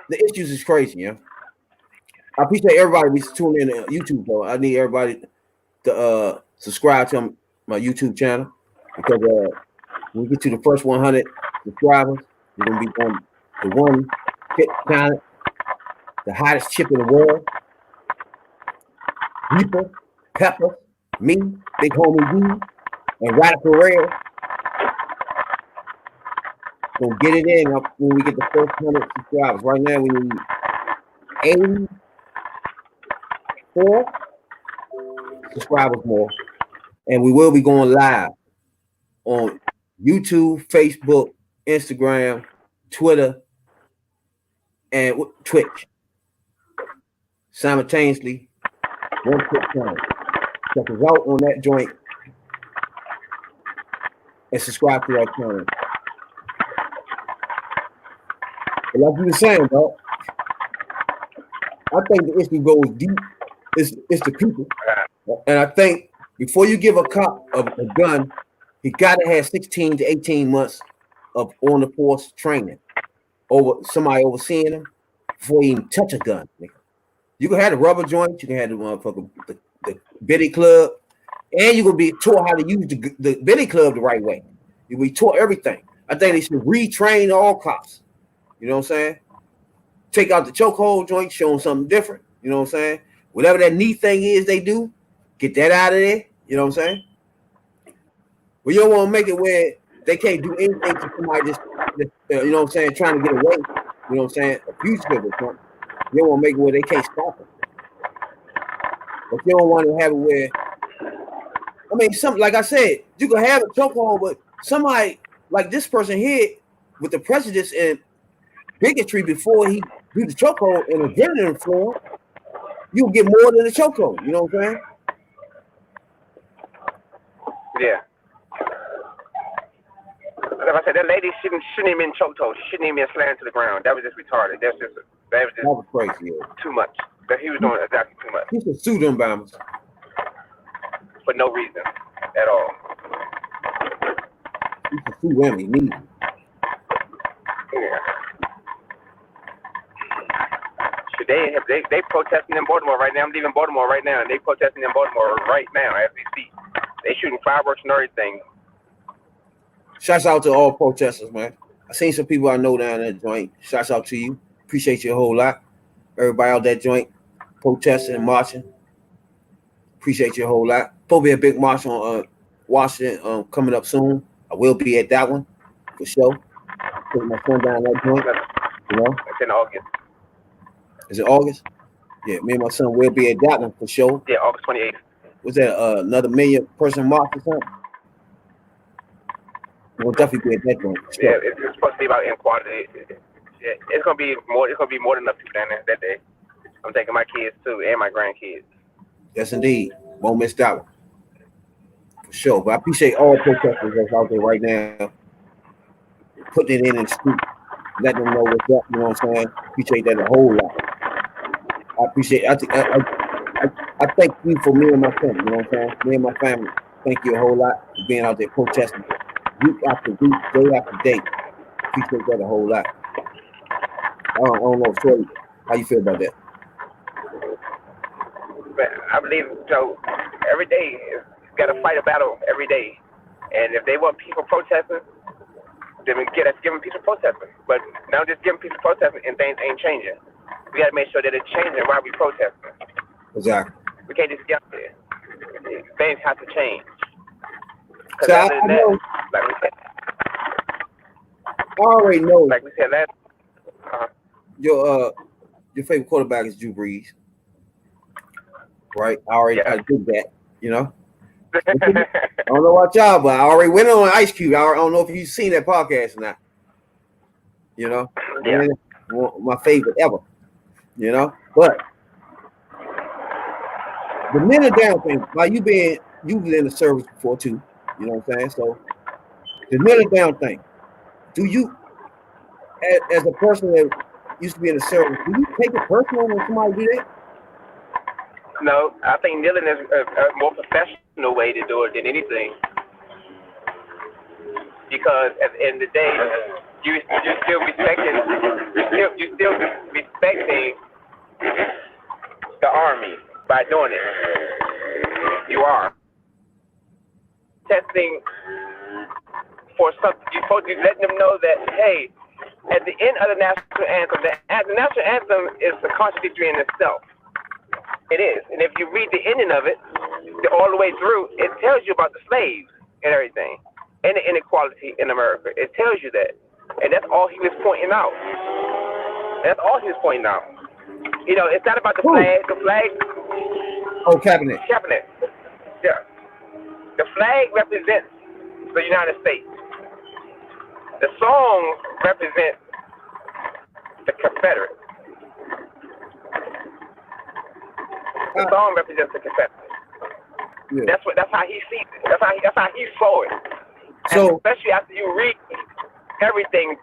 Speaker 2: the issues is crazy, yeah. I appreciate everybody who's tuning in to YouTube though. I need everybody to subscribe to my YouTube channel because when we get to the first 100 subscribers, we're gonna be on the one hit channel, the hottest chip in the world. Reaper, Pepper, me, Big Homie D, and Radical Red. Gonna get it in when we get the first 100 subscribers. Right now we need 84 subscribers more, and we will be going live on YouTube, Facebook, Instagram, Twitter, and Twitch simultaneously. One quick time. Check us out on that joint and subscribe to our channel. But like you were saying, bro, I think the issue goes deep. It's the people. And I think before you give a cop a gun, he got to have 16 to 18 months of on-the-force training over somebody overseeing him before he even touch a gun. You can have the rubber joint, you can have the motherfucker, the billy club, and you're going to be taught how to use the billy club the right way. You'll be taught everything. I think they should retrain all cops. You know what I'm saying? Take out the chokehold joint, show them something different. You know what I'm saying? Whatever that knee thing is they do, get that out of there. You know what I'm saying? But you don't want to make it where they can't do anything to somebody just you know what I'm saying, trying to get away. You know what I'm saying? A fugitive or something. You don't want to make it where they can't stop them. But you don't want to have it where, I mean, some like I said, you can have a chokehold, but somebody like this person here with the prejudice and bigotry before he do the chokehold in a adrenaline form, you'll get more than the chokehold. You know what I'm saying?
Speaker 4: Yeah. Like I said, that lady shouldn't even been chokehold. She shouldn't even been slammed to the ground. That was just retarded. That was
Speaker 2: Crazy. Yeah.
Speaker 4: too much. That he was doing exactly too much.
Speaker 2: He should sue them bombers
Speaker 4: for no reason at all.
Speaker 2: He should sue them. He needs.
Speaker 4: Yeah. They protesting in Baltimore right now. I'm leaving Baltimore right now, and they protesting in Baltimore right now as we speak. They shooting fireworks and everything.
Speaker 2: Shouts out to all protesters, man. I seen some people I know down that joint. Shouts out to you. Appreciate you a whole lot. Everybody out that joint protesting and marching. Appreciate you a whole lot. Probably a big march on Washington coming up soon. I will be at that one for sure. Put my son down that joint. You know,
Speaker 4: it's in August.
Speaker 2: Is it August? Yeah, me and my son will be at that one for sure.
Speaker 4: Yeah, August 28th.
Speaker 2: Was that another 1 million person march or something? We'll definitely be at that joint.
Speaker 4: Sure. Yeah, it's supposed to be about inequality. Yeah, it's gonna be more. It's gonna be more than enough people down there that day. I'm taking my kids too and my grandkids.
Speaker 2: Yes, indeed. Won't miss that one for sure. But I appreciate all protesters that's out there right now, putting it in the street, letting them know what's up. You know what I'm saying? Appreciate that a whole lot. I appreciate. I thank you for me and my family. You know what I'm saying? Me and my family. Thank you a whole lot for being out there protesting week after week, day after day. Appreciate that a whole lot. I don't know, Shorty, how you feel about that?
Speaker 4: I believe so. Every day, you got to fight a battle every day, and if they want people protesting, then give them peaceful protesting. But now just giving peaceful protesting and things ain't changing. We got to make sure that it's changing while we protesting.
Speaker 2: Exactly.
Speaker 4: We can't just get out there. Things have to change.
Speaker 2: So I know.
Speaker 4: Like we said,
Speaker 2: I already know.
Speaker 4: Like we said last.
Speaker 2: Your favorite quarterback is Drew Brees, right? I already did that, you know. I don't know about y'all, but I already went on Ice Cube. I don't know if you've seen that podcast or not. You know, my favorite ever. You know, but the men are down thing. Like you've been in the service before too. You know what I'm saying? So the men are down thing. Do you, as a person that used to be in the service, do you take it personal when somebody do that?
Speaker 4: No, I think kneeling is a more professional way to do it than anything. Because at the end of the day, you're still respecting the Army by doing it. You are testing for something. You're supposed to be letting them know that, hey, at the end of the national anthem, the national anthem is a contradictory in itself. It is. And if you read the ending of it, all the way through, it tells you about the slaves and everything, and the inequality in America. It tells you that. And that's all he was pointing out. That's all he was pointing out. You know, it's not about the flag. The flag.
Speaker 2: Oh, cabinet.
Speaker 4: Cabinet. Yeah. The flag represents the United States. The song represents the Confederates. The song represents the Confederates.
Speaker 2: Yeah.
Speaker 4: That's how he sees it. That's how he saw it.
Speaker 2: So,
Speaker 4: and especially after you read everything,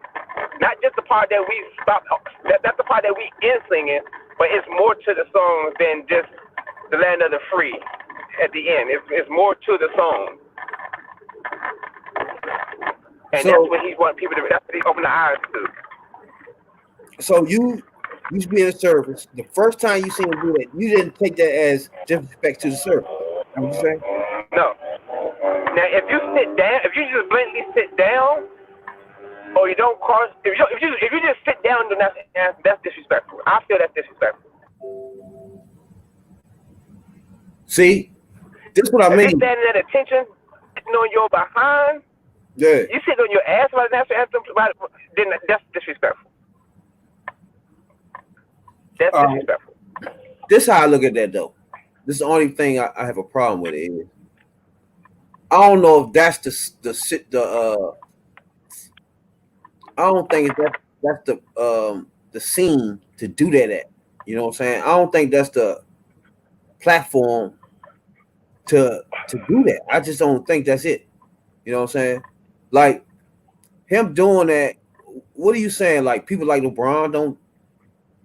Speaker 4: not just the part that we stopped. That's the part that we in singing, but it's more to the song than just the land of the free. At the end, it's more to the song, and
Speaker 2: so,
Speaker 4: that's what he wants people to. That's what he opened the eyes to.
Speaker 2: So you used to be in the service. The first time you seen him do that, you didn't take that as disrespect to the service. What you saying?
Speaker 4: No. Now, if you sit down, if you just blatantly sit down, or you don't cross, if you just sit down, then that's disrespectful. I feel that's disrespectful.
Speaker 2: See, this is what I mean.
Speaker 4: If you're standing at attention, sitting on your behind, you sit on your ass while the national anthem, then that's disrespectful. That's disrespectful.
Speaker 2: This is how I look at that though. This is the only thing I have a problem with it is I don't know if that's the I don't think that's the scene to do that at. You know what I'm saying? I don't think that's the platform to do that. I just don't think that's it. You know what I'm saying? Like him doing that. What are you saying? Like people like LeBron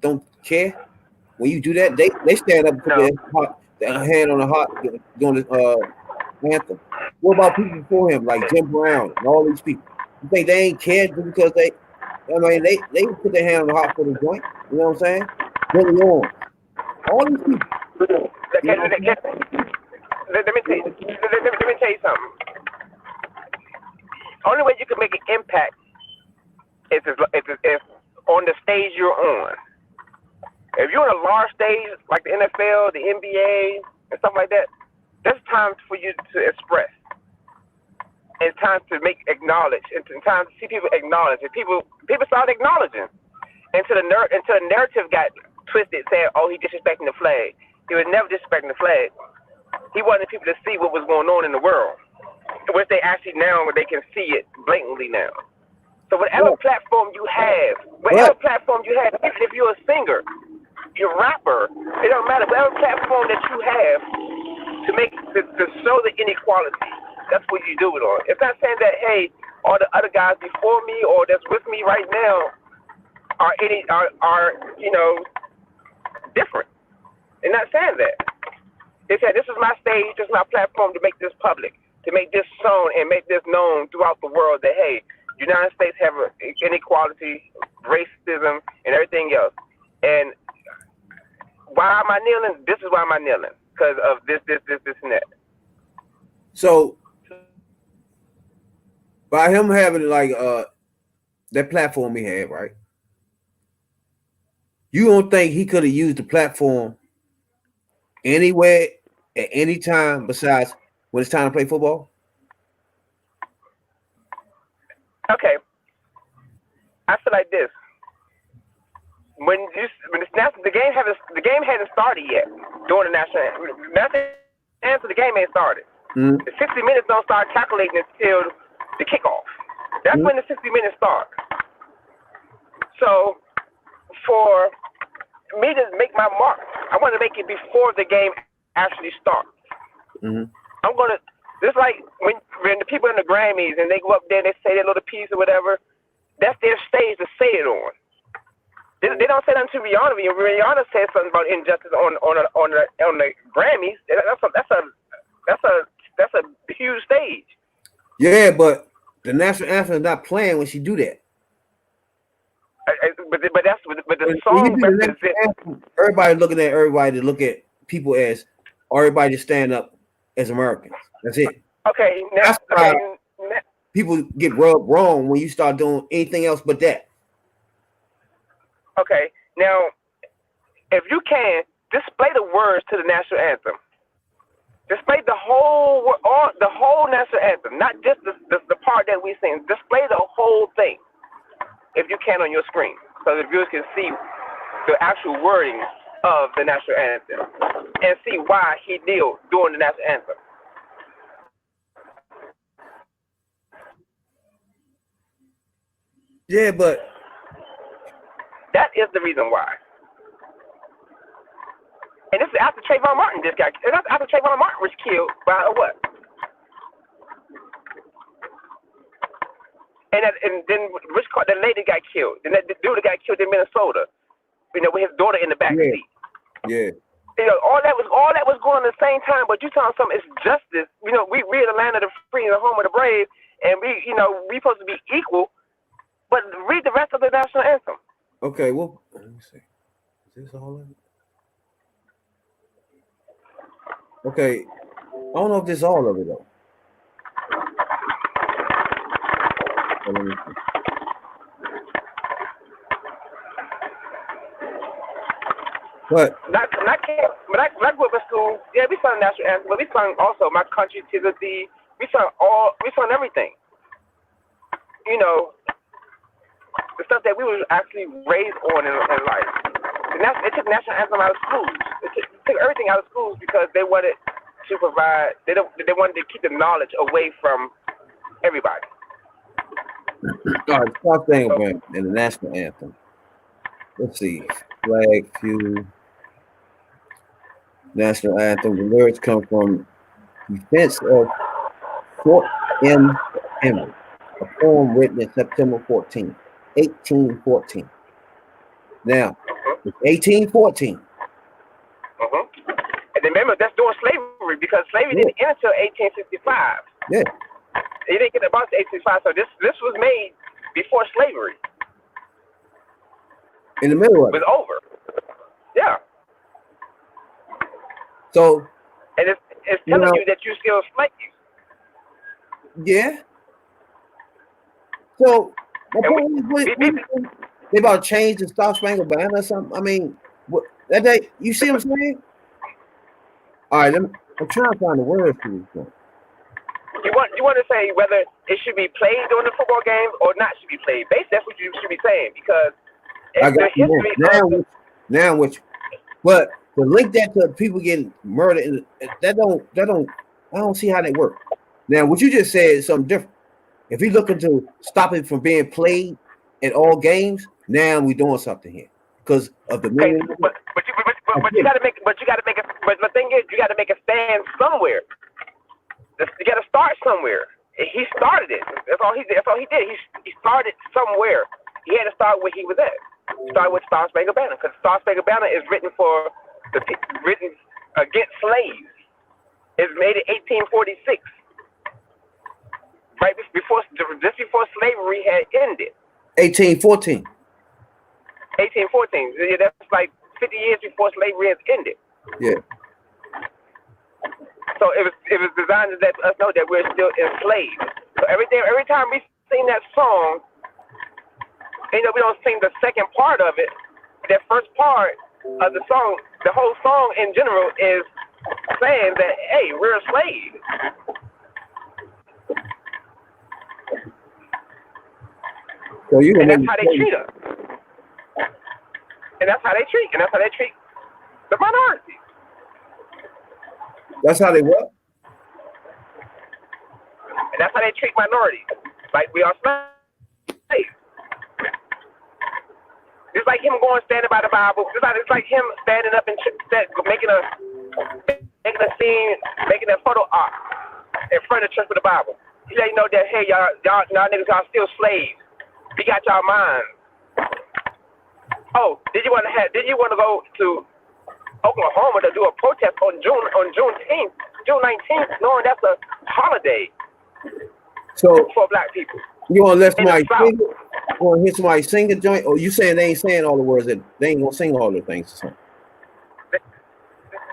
Speaker 2: don't care when you do that. They stand up and put
Speaker 4: No.
Speaker 2: their hand on the heart doing the anthem. What about people before him like Jim Brown and all these people? You think they ain't cared just because they put their hand on the heart for the joint? You know what I'm saying? Billy Owens, all these people. You know what I'm saying?
Speaker 4: Let me tell you something. Only way you can make an impact is on the stage you're on. If you're on a large stage like the NFL, the NBA, and stuff like that, that's time for you to express. It's time to acknowledge. It's time to see people acknowledge. And people started acknowledging. Until the narrative got twisted, saying, "Oh, he disrespecting the flag." He was never disrespecting the flag. He wanted people to see what was going on in the world, which they actually now they can see it blatantly now. So whatever platform you have, even if you're a singer, you're a rapper, it don't matter. Whatever platform that you have to show the inequality, that's what you do it on. It's not saying that hey, all the other guys before me or that's with me right now are different. They're not saying that. They said this is my stage, this is my platform to make this public, to make this shown and make this known throughout the world that hey, the United States have inequality, racism, and everything else. And why am I kneeling? This is why am I kneeling, because of this, and that.
Speaker 2: So by him having like that platform he had, right? You don't think he could have used the platform anywhere at any time besides when it's time to play football?
Speaker 4: Okay, I feel like this. When the game hadn't started yet during the national anthem, the game ain't started.
Speaker 2: Mm-hmm.
Speaker 4: The 60 minutes don't start calculating until the kickoff. That's when the 60 minutes start. So for me to make my mark, I want to make it before the game actually starts.
Speaker 2: Mm-hmm.
Speaker 4: I'm gonna just like when the people in the Grammys and they go up there and they say their little piece or whatever, that's their stage to say it on. They don't say nothing to Rihanna. Rihanna says something about injustice on the Grammys. That's a huge stage.
Speaker 2: Yeah, but the national anthem is not playing when she do that.
Speaker 4: But the song represents.
Speaker 2: Everybody looking at everybody to look at people as everybody to stand up as Americans. That's it.
Speaker 4: Okay,
Speaker 2: that's why people get rubbed wrong when you start doing anything else but that.
Speaker 4: Okay, now if you can display the words to the national anthem, display the whole national anthem, not just the part that we sing. Display the whole thing, if you can, on your screen, so the viewers can see the actual wording of the national anthem and see why he kneeled during the national anthem.
Speaker 2: Yeah, but
Speaker 4: that is the reason why. And this is after Trayvon Martin after Trayvon Martin was killed by what? And then the lady got killed. And that dude got killed in Minnesota. With his daughter in the back seat.
Speaker 2: Yeah.
Speaker 4: All that was going on at the same time. But you telling something, it's justice. We're in the land of the free and the home of the brave, and we supposed to be equal. But read the rest of the national anthem.
Speaker 2: Okay, well, let me see. Is this all of it? Okay, I don't know if this is all of it though. But when I grew up in school, yeah, we sung national anthem, but we sung also "My Country 'Tis of Thee." We sung everything. The stuff that we were actually raised on in life. It took national anthem out of schools. It
Speaker 4: took everything out of schools because they wanted to provide. They wanted to keep the knowledge away from everybody.
Speaker 2: All right, Star-Spangled Banner and the National Anthem. Let's see. Flag, few. National Anthem. The lyrics come from Defense of Fort Emory, a poem written in September 14, 1814. Now, it's 1814.
Speaker 4: And remember, that's during slavery because slavery didn't end until 1865.
Speaker 2: Yeah.
Speaker 4: It didn't get about 1865, so this was made before slavery.
Speaker 2: In the middle of
Speaker 4: it. Was over. Yeah.
Speaker 2: So.
Speaker 4: And it's telling you that you're still slaves.
Speaker 2: Yeah. So, they about to change the Star-Spangled Banner or something? I mean, what that day, you see what I'm saying? All right, I'm trying to find the words for this one.
Speaker 4: You want to say whether it should be played during the football game or not should be played. Basically, that's what you should be saying because
Speaker 2: I got the history now which, but to link that to people getting murdered, I don't see how they work. Now, what you just said is something different. If you're looking to stop it from being played at all games, now we're doing something here because of the million.
Speaker 4: But you got to make it. But the thing is, you got to make a stand somewhere. You got to start somewhere. He started it. That's all he did. He started somewhere. He had to start where he was at. Start with Star-Spangled Banner because Star-Spangled Banner is written against slaves. It's made in 1846. Right just before slavery had ended.
Speaker 2: 1814.
Speaker 4: 1814. Yeah, that's like 50 years before slavery has ended.
Speaker 2: Yeah.
Speaker 4: So it was designed to let us know that we're still enslaved. So every time we sing that song, we don't sing the second part of it. That first part of the song, the whole song in general is saying that, hey, we're a slave.
Speaker 2: So
Speaker 4: and that's how they treat us. And that's how they treat the minorities.
Speaker 2: That's how they what?
Speaker 4: And that's how they treat minorities. Like we are slaves. It's like him standing by the Bible. It's like him standing up and making a scene, making a photo op in front of the church with the Bible. He let you know that, hey, y'all niggas are still slaves. We got y'all minds. Oh, did you want to go to Oklahoma to do a protest on June 19th, knowing that's a holiday for black people?
Speaker 2: You want to let somebody sing it? You want to hear somebody sing a joint? Or you saying they ain't saying all the words, that they ain't gonna sing all the things or something?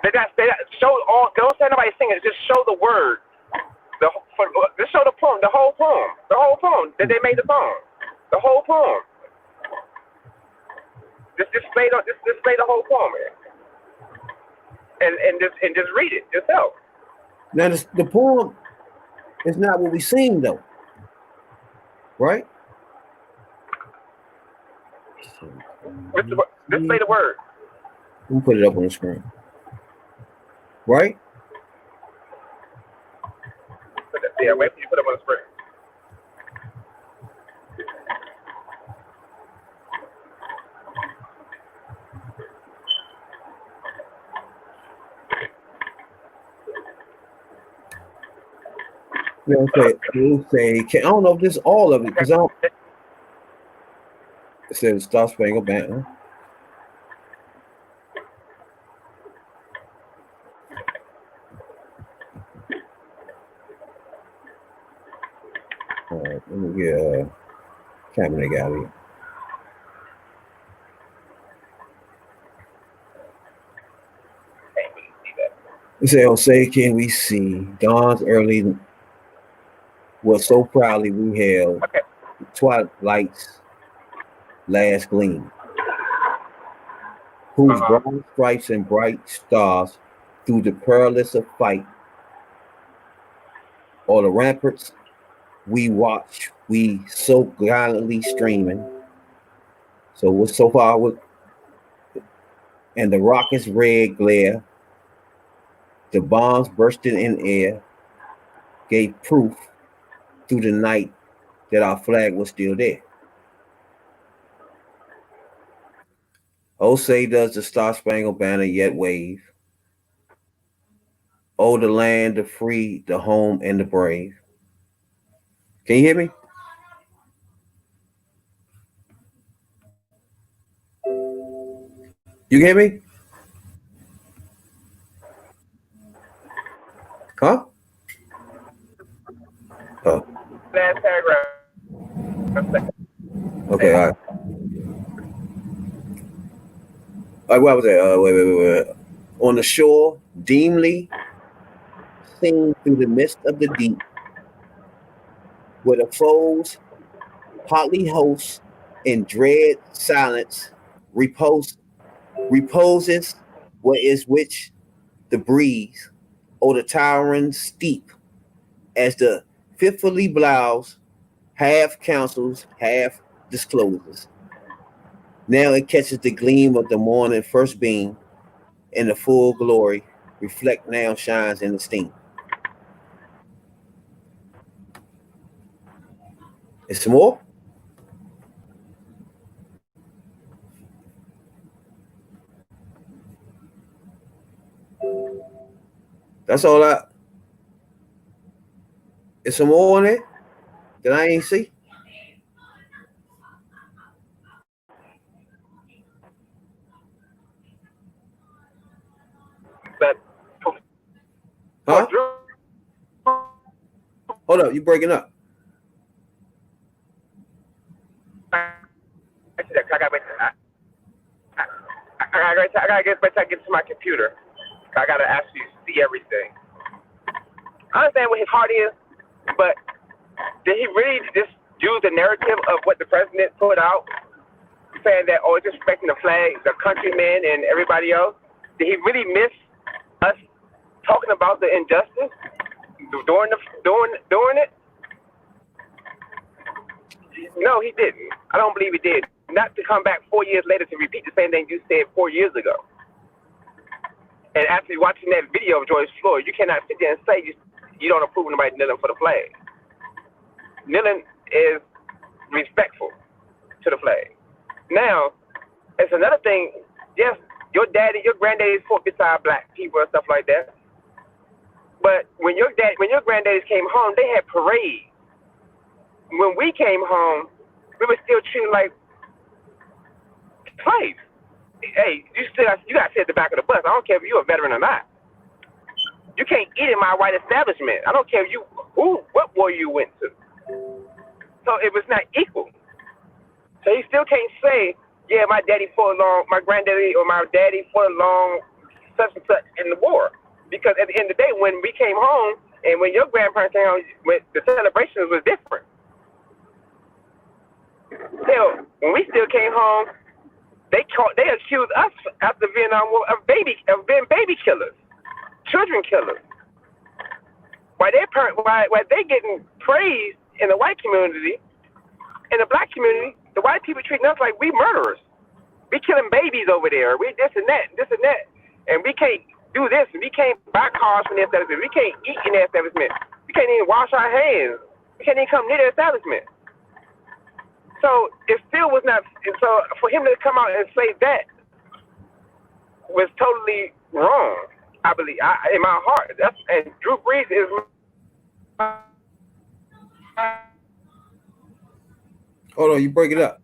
Speaker 4: They show all. They don't say nobody sing it. Just show the word. Just show the poem. The whole poem. That they made the song. The whole poem. Just play the whole poem, and just read it yourself.
Speaker 2: Now the poem is not what we sing though, right?
Speaker 4: Just play the word.
Speaker 2: Let me put it up on the screen. Right?
Speaker 4: Yeah, wait till you put it up on the screen.
Speaker 2: We'll say, I don't know if this is all of it because I don't. It says Star-Spangled Banner. All right, let me get a camera guy here. It says, "Oh, say, can we see dawn's early? Was so proudly we hailed twilight's last gleam, whose broad stripes and bright stars through the perilous of fight, all the ramparts we watch, we so gallantly streaming. So we're so far with, and the rocket's red glare The bombs bursting in air gave proof through the night that our flag was still there. Oh, say does the Star-Spangled Banner yet wave? Oh, the land, the free, the home, and the brave. Can you hear me? You can hear me? Huh? Oh,
Speaker 4: Last paragraph.
Speaker 2: okay, all right. All right, what was that? Wait. On the shore, dimly seen through the mist of the deep, where the foes, hotly host, in dread silence, reposes what is which the breeze, or the towering steep, as the fitfully blouse, half counsels, half discloses. Now it catches the gleam of the morning first beam, and the full glory reflect now shines in the steam. It's some more? That's all I. It's some more on it that I ain't see.
Speaker 4: But for
Speaker 2: Huh?
Speaker 4: Drew,
Speaker 2: Hold up, you breaking up.
Speaker 4: I gotta get back to my computer. I gotta actually see everything. I understand what his heart is, but did he really just use the narrative of what the president put out, saying that, oh, it's respecting the flag, the countrymen, and everybody else? Did he really miss us talking about the injustice during it? No, he didn't. I don't believe he did. Not to come back 4 years later to repeat the same thing you said 4 years ago. And actually watching that video of George Floyd, you cannot sit there and say you don't approve of nobody kneeling for the flag. Kneeling is respectful to the flag. Now, it's another thing. Yes, your granddaddy fought beside black people and stuff like that. But when your granddaddies came home, they had parades. When we came home, we were still treated like slaves. Hey, you got to sit at the back of the bus. I don't care if you're a veteran or not. You can't eat in my white establishment. I don't care if what war you went to. So it was not equal. So you still can't say, yeah, my granddaddy or my daddy fought along such and such in the war. Because at the end of the day, when we came home and when your grandparents came home, the celebrations was different. Still, when we still came home, they accused us after the Vietnam War of being baby killers, children killers. Why they getting praised in the white community, in the black community, the white people treating us like we murderers. We killing babies over there. We this and that, and we can't do this. We can't buy cars from the establishment. We can't eat in the establishment. We can't even wash our hands. We can't even come near the establishment. So it still was not. So for him to come out and say that was totally wrong. I believe, in my heart. And Drew Brees is.
Speaker 2: Hold on, you break it up.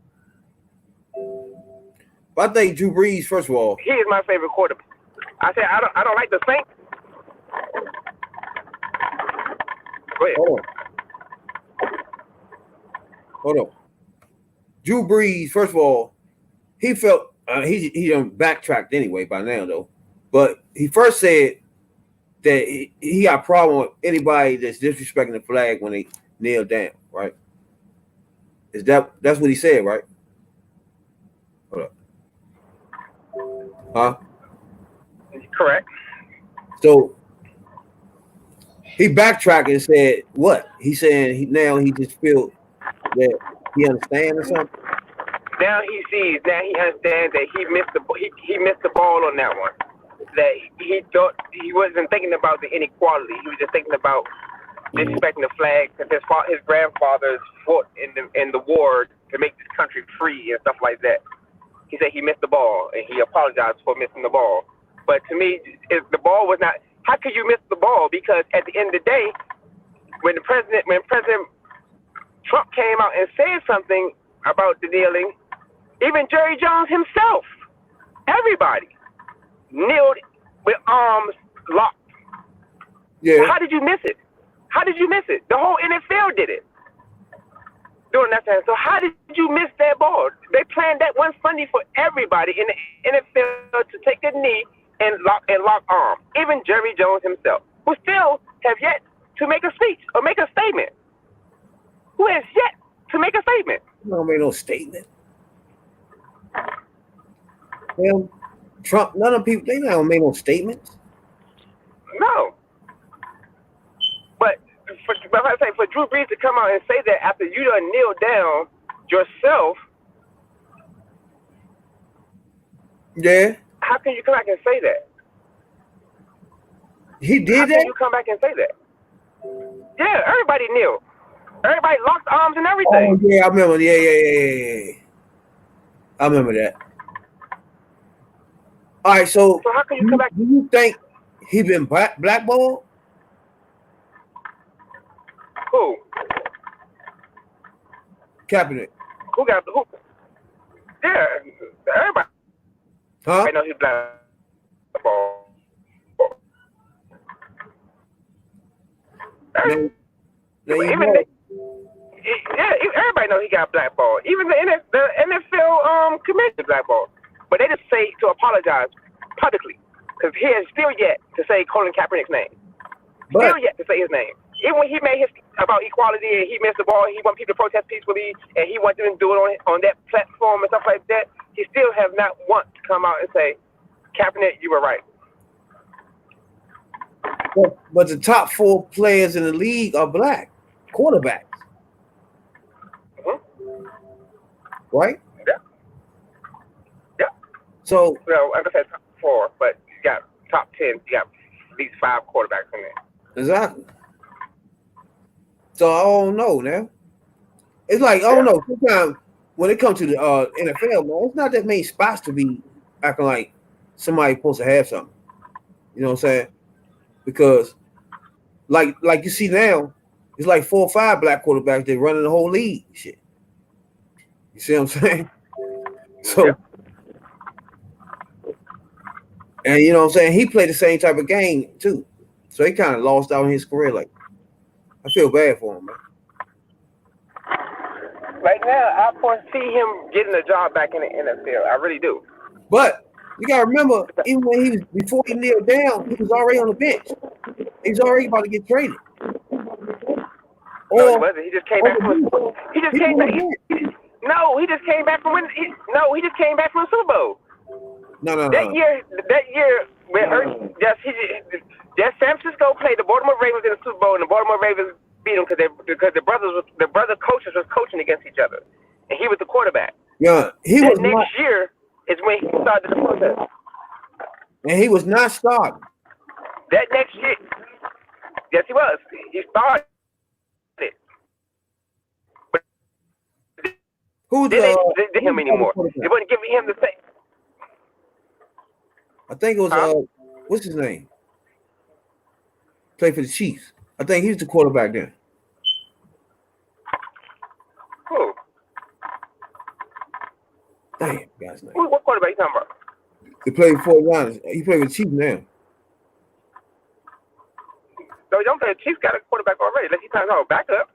Speaker 2: But I think Drew Brees, first of all,
Speaker 4: he is my favorite quarterback. I said I don't like the Saints. Go ahead.
Speaker 2: Hold on. Drew Brees, first of all, he felt he done backtracked anyway by now though. But he first said that he got a problem with anybody that's disrespecting the flag when they kneel down, right? That's what he said, right? Hold up. Huh?
Speaker 4: Correct.
Speaker 2: So he backtracked and said what? He said he just feel that he understands or something.
Speaker 4: Now he understands that he missed the ball on that one. that he thought he wasn't thinking about the inequality. He was just thinking about disrespecting the flag because his grandfathers fought in the war to make this country free and stuff like that. He said he missed the ball and he apologized for missing the ball. But to me, if the ball was not, how could you miss the ball? Because at the end of the day, when President Trump came out and said something about the kneeling, even Jerry Jones himself, everybody kneeled with arms locked.
Speaker 2: Yeah.
Speaker 4: How did you miss it? How did you miss it? The whole NFL did it during that time. So how did you miss that ball? They planned that one Sunday for everybody in the NFL to take the knee and lock arms. Even Jerry Jones himself, who still have yet to make a speech or make a statement. Who has yet to make a statement?
Speaker 2: He don't make no statement. Well, Trump, none of people, they don't make no statements.
Speaker 4: No. But I say for Drew Brees to come out and say that after you done kneel down yourself,
Speaker 2: Yeah.
Speaker 4: how can you come back and say that?
Speaker 2: He did
Speaker 4: How
Speaker 2: that?
Speaker 4: can you come back and say that? Yeah, everybody kneeled. Everybody locked arms and everything.
Speaker 2: Oh, yeah, I remember. Yeah. I remember that. All right, so
Speaker 4: how can you come back?
Speaker 2: do you think he been blackballed?
Speaker 4: Who?
Speaker 2: Kaepernick.
Speaker 4: Who got who? Yeah, everybody.
Speaker 2: Huh?
Speaker 4: I know he's blackballed. Everybody know he got blackballed. Even the NFL commission blackballed. But they just say to apologize publicly because he has still yet to say Colin Kaepernick's name. Still yet to say his name. Even when he made his about equality and he missed the ball, he wanted people to protest peacefully and he wanted them to do it on that platform and stuff like that. He still have not once come out and say, Kaepernick, you were right.
Speaker 2: But the top 4 players in the league are black quarterbacks.
Speaker 4: Mm-hmm.
Speaker 2: Right?
Speaker 4: Yeah.
Speaker 2: So,
Speaker 4: well, like I said, top 4, but you got top 10. You got at least 5 quarterbacks in there.
Speaker 2: Exactly. So I don't know now. It's like, I don't know. Sometimes when it comes to the NFL, man, it's not that many spots to be acting like somebody's supposed to have something. You know what I'm saying? Because like you see now, it's like 4 or 5 black quarterbacks that running the whole league. Shit. You see what I'm saying? So, and you know what I'm saying? He played the same type of game too. So he kind of lost out in his career. Like, I feel bad for him, man.
Speaker 4: Right now, I foresee him getting a job back in the NFL. I really do.
Speaker 2: But you gotta remember, even when before he kneeled down, he was already on the bench. He's already about to get traded.
Speaker 4: No, he wasn't. He just came back from. He just came back. He just came back from. He just came back from the Super Bowl.
Speaker 2: No.
Speaker 4: That year, when San Francisco played the Baltimore Ravens in the Super Bowl, and the Baltimore Ravens beat them because the brother coaches was coaching against each other, and he was the quarterback.
Speaker 2: Yeah,
Speaker 4: next year is when he started the process.
Speaker 2: And he was not starting.
Speaker 4: That next year, yes, he was. He started.
Speaker 2: Who
Speaker 4: did him anymore? They wasn't giving him the same.
Speaker 2: I think it was what's his name? Played for the Chiefs. I think he's the quarterback then.
Speaker 4: Who?
Speaker 2: Damn, guy's name.
Speaker 4: What quarterback you talking about?
Speaker 2: He played for 49ers. He played with the Chiefs now.
Speaker 4: No, you don't play. The Chiefs got a quarterback already. Unless he's talking about backup.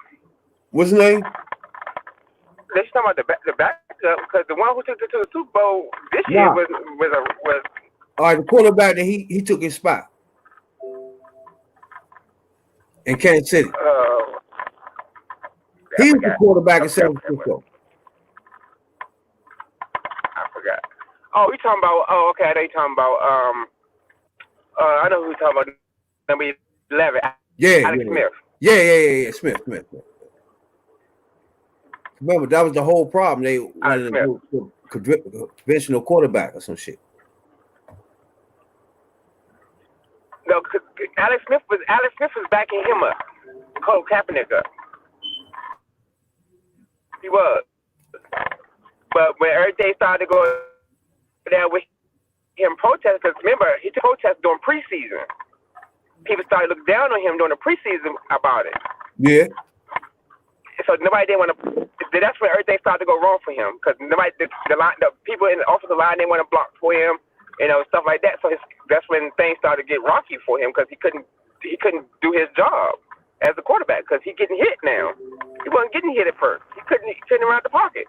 Speaker 2: What's his name?
Speaker 4: Unless you're talking about the backup, because the one who took it to the Super Bowl this year was.
Speaker 2: All right, the quarterback that he took his spot in Kansas City. He was the quarterback in San Francisco.
Speaker 4: I forgot. Oh, you talking about? Oh, okay. They talking about. I know who you're talking about. Number 11. Alex Smith.
Speaker 2: Yeah. Smith. Remember, that was the whole problem. They wanted to go conventional quarterback or some shit.
Speaker 4: No, Alex Smith was backing him up. Cole Kaepernick up. He was. But when everything started to go down with him protesting, because remember, he protested during preseason. People started looking down on him during the preseason about it.
Speaker 2: Yeah.
Speaker 4: So nobody didn't want to. That's when everything started to go wrong for him, because nobody, the people in the offensive line, didn't want to block for him, stuff like that. So that's when things started to get rocky for him, because he couldn't do his job as a quarterback, because he's getting hit now. He wasn't getting hit at first. He couldn't around the pocket.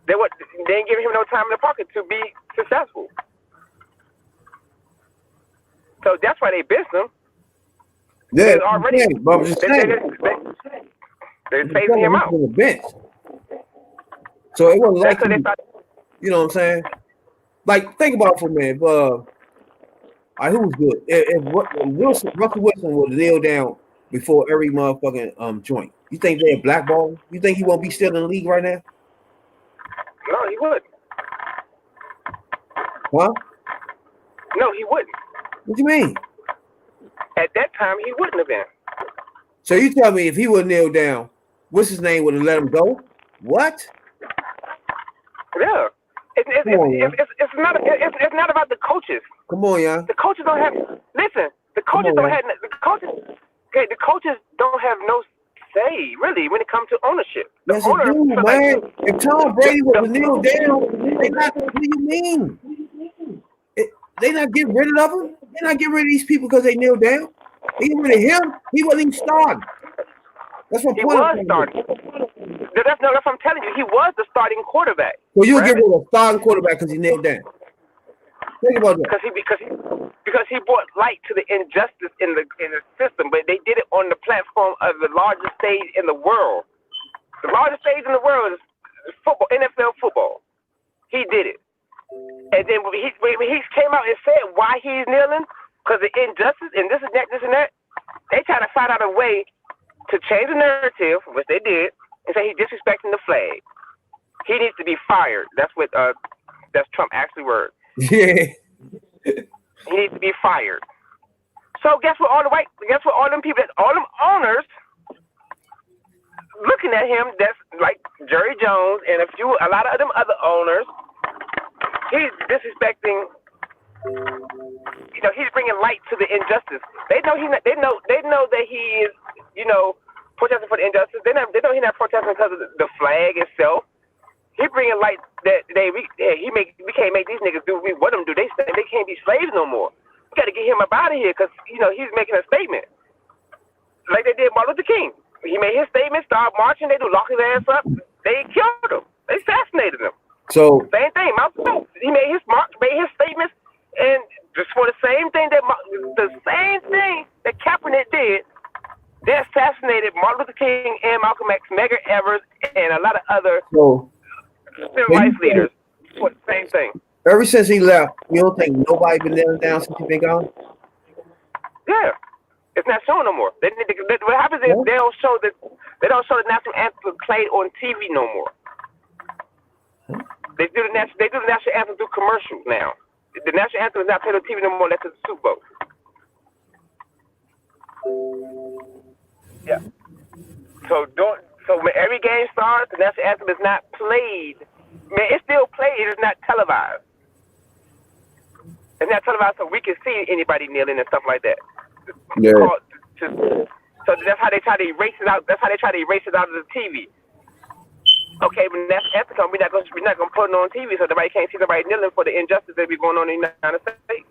Speaker 4: They didn't give him no time in the pocket to be successful. So that's why they benched him.
Speaker 2: Yeah,
Speaker 4: already. They're phasing him out.
Speaker 2: The bench. So it wasn't like you know what I'm saying? Like, think about it for a minute. Who was good? If Russell Wilson would kneel down before every motherfucking joint, you think they're blackball? You think he won't be still in the league right now?
Speaker 4: No, he wouldn't.
Speaker 2: Huh?
Speaker 4: No, he wouldn't.
Speaker 2: What do you mean?
Speaker 4: At that time, he wouldn't have been.
Speaker 2: So you tell me if he would kneel down, what's his name would have let him go? What?
Speaker 4: Yeah. It's not about the coaches.
Speaker 2: Come on, y'all.
Speaker 4: The coaches don't have. Listen, the coaches don't have. The coaches don't have no say really when it comes to ownership. The
Speaker 2: Yes,
Speaker 4: owner,
Speaker 2: man.
Speaker 4: like,
Speaker 2: if Tom Brady would have kneeled down, they not. What do you mean? They not getting rid of him. They not getting rid of these people because they kneel down. They get rid of him. He wasn't even starting. That's what
Speaker 4: he was starting. That's what I'm telling you. He was the starting quarterback.
Speaker 2: So you get rid of a starting quarterback because he knelt down. Think about that.
Speaker 4: Because he brought light to the injustice in the system, but they did it on the platform of the largest stage in the world. The largest stage in the world is football, NFL football. He did it, and then when he came out and said why he's kneeling, because the injustice and this and that. They try to find out a way to change the narrative, which they did, and say he's disrespecting the flag. He needs to be fired. That's what that's Trump actually word.
Speaker 2: Yeah.
Speaker 4: He needs to be fired. So guess what? All them people, all them owners, looking at him, that's like Jerry Jones and a lot of them other owners. He's disrespecting. He's bringing light to the injustice. They know They know that he is, protesting for the injustice. They know he's not protesting because of the flag itself. He bringing light that we can't make these niggas do what them do. They can't be slaves no more. We got to get him up out of here because he's making a statement like they did Martin Luther King. He made his statement, started marching. They lock his ass up. They killed him. They assassinated him.
Speaker 2: So
Speaker 4: same thing. He made his statements, and just for the same thing that Kaepernick did. They assassinated Martin Luther King and Malcolm X, Medgar Evers, and a lot of other civil rights leaders for the same thing.
Speaker 2: Ever since he left, you don't think nobody been kneeling down since he been gone?
Speaker 4: Yeah, it's not showing no more. What happens is they don't show the national anthem played on TV no more. They do the national anthem through commercials now. The national anthem is not played on TV no more. That's the Super Bowl. Yeah. So when every game starts, the national anthem is not played. Man, it's still played. It is not televised. It's not televised so we can see anybody kneeling and stuff like that.
Speaker 2: Yeah.
Speaker 4: So that's how they try to erase it out. That's how they try to erase it out of the TV. Okay, when national anthem comes, we're not gonna put it on TV so nobody can't see nobody kneeling for the injustice that be going on in the United States.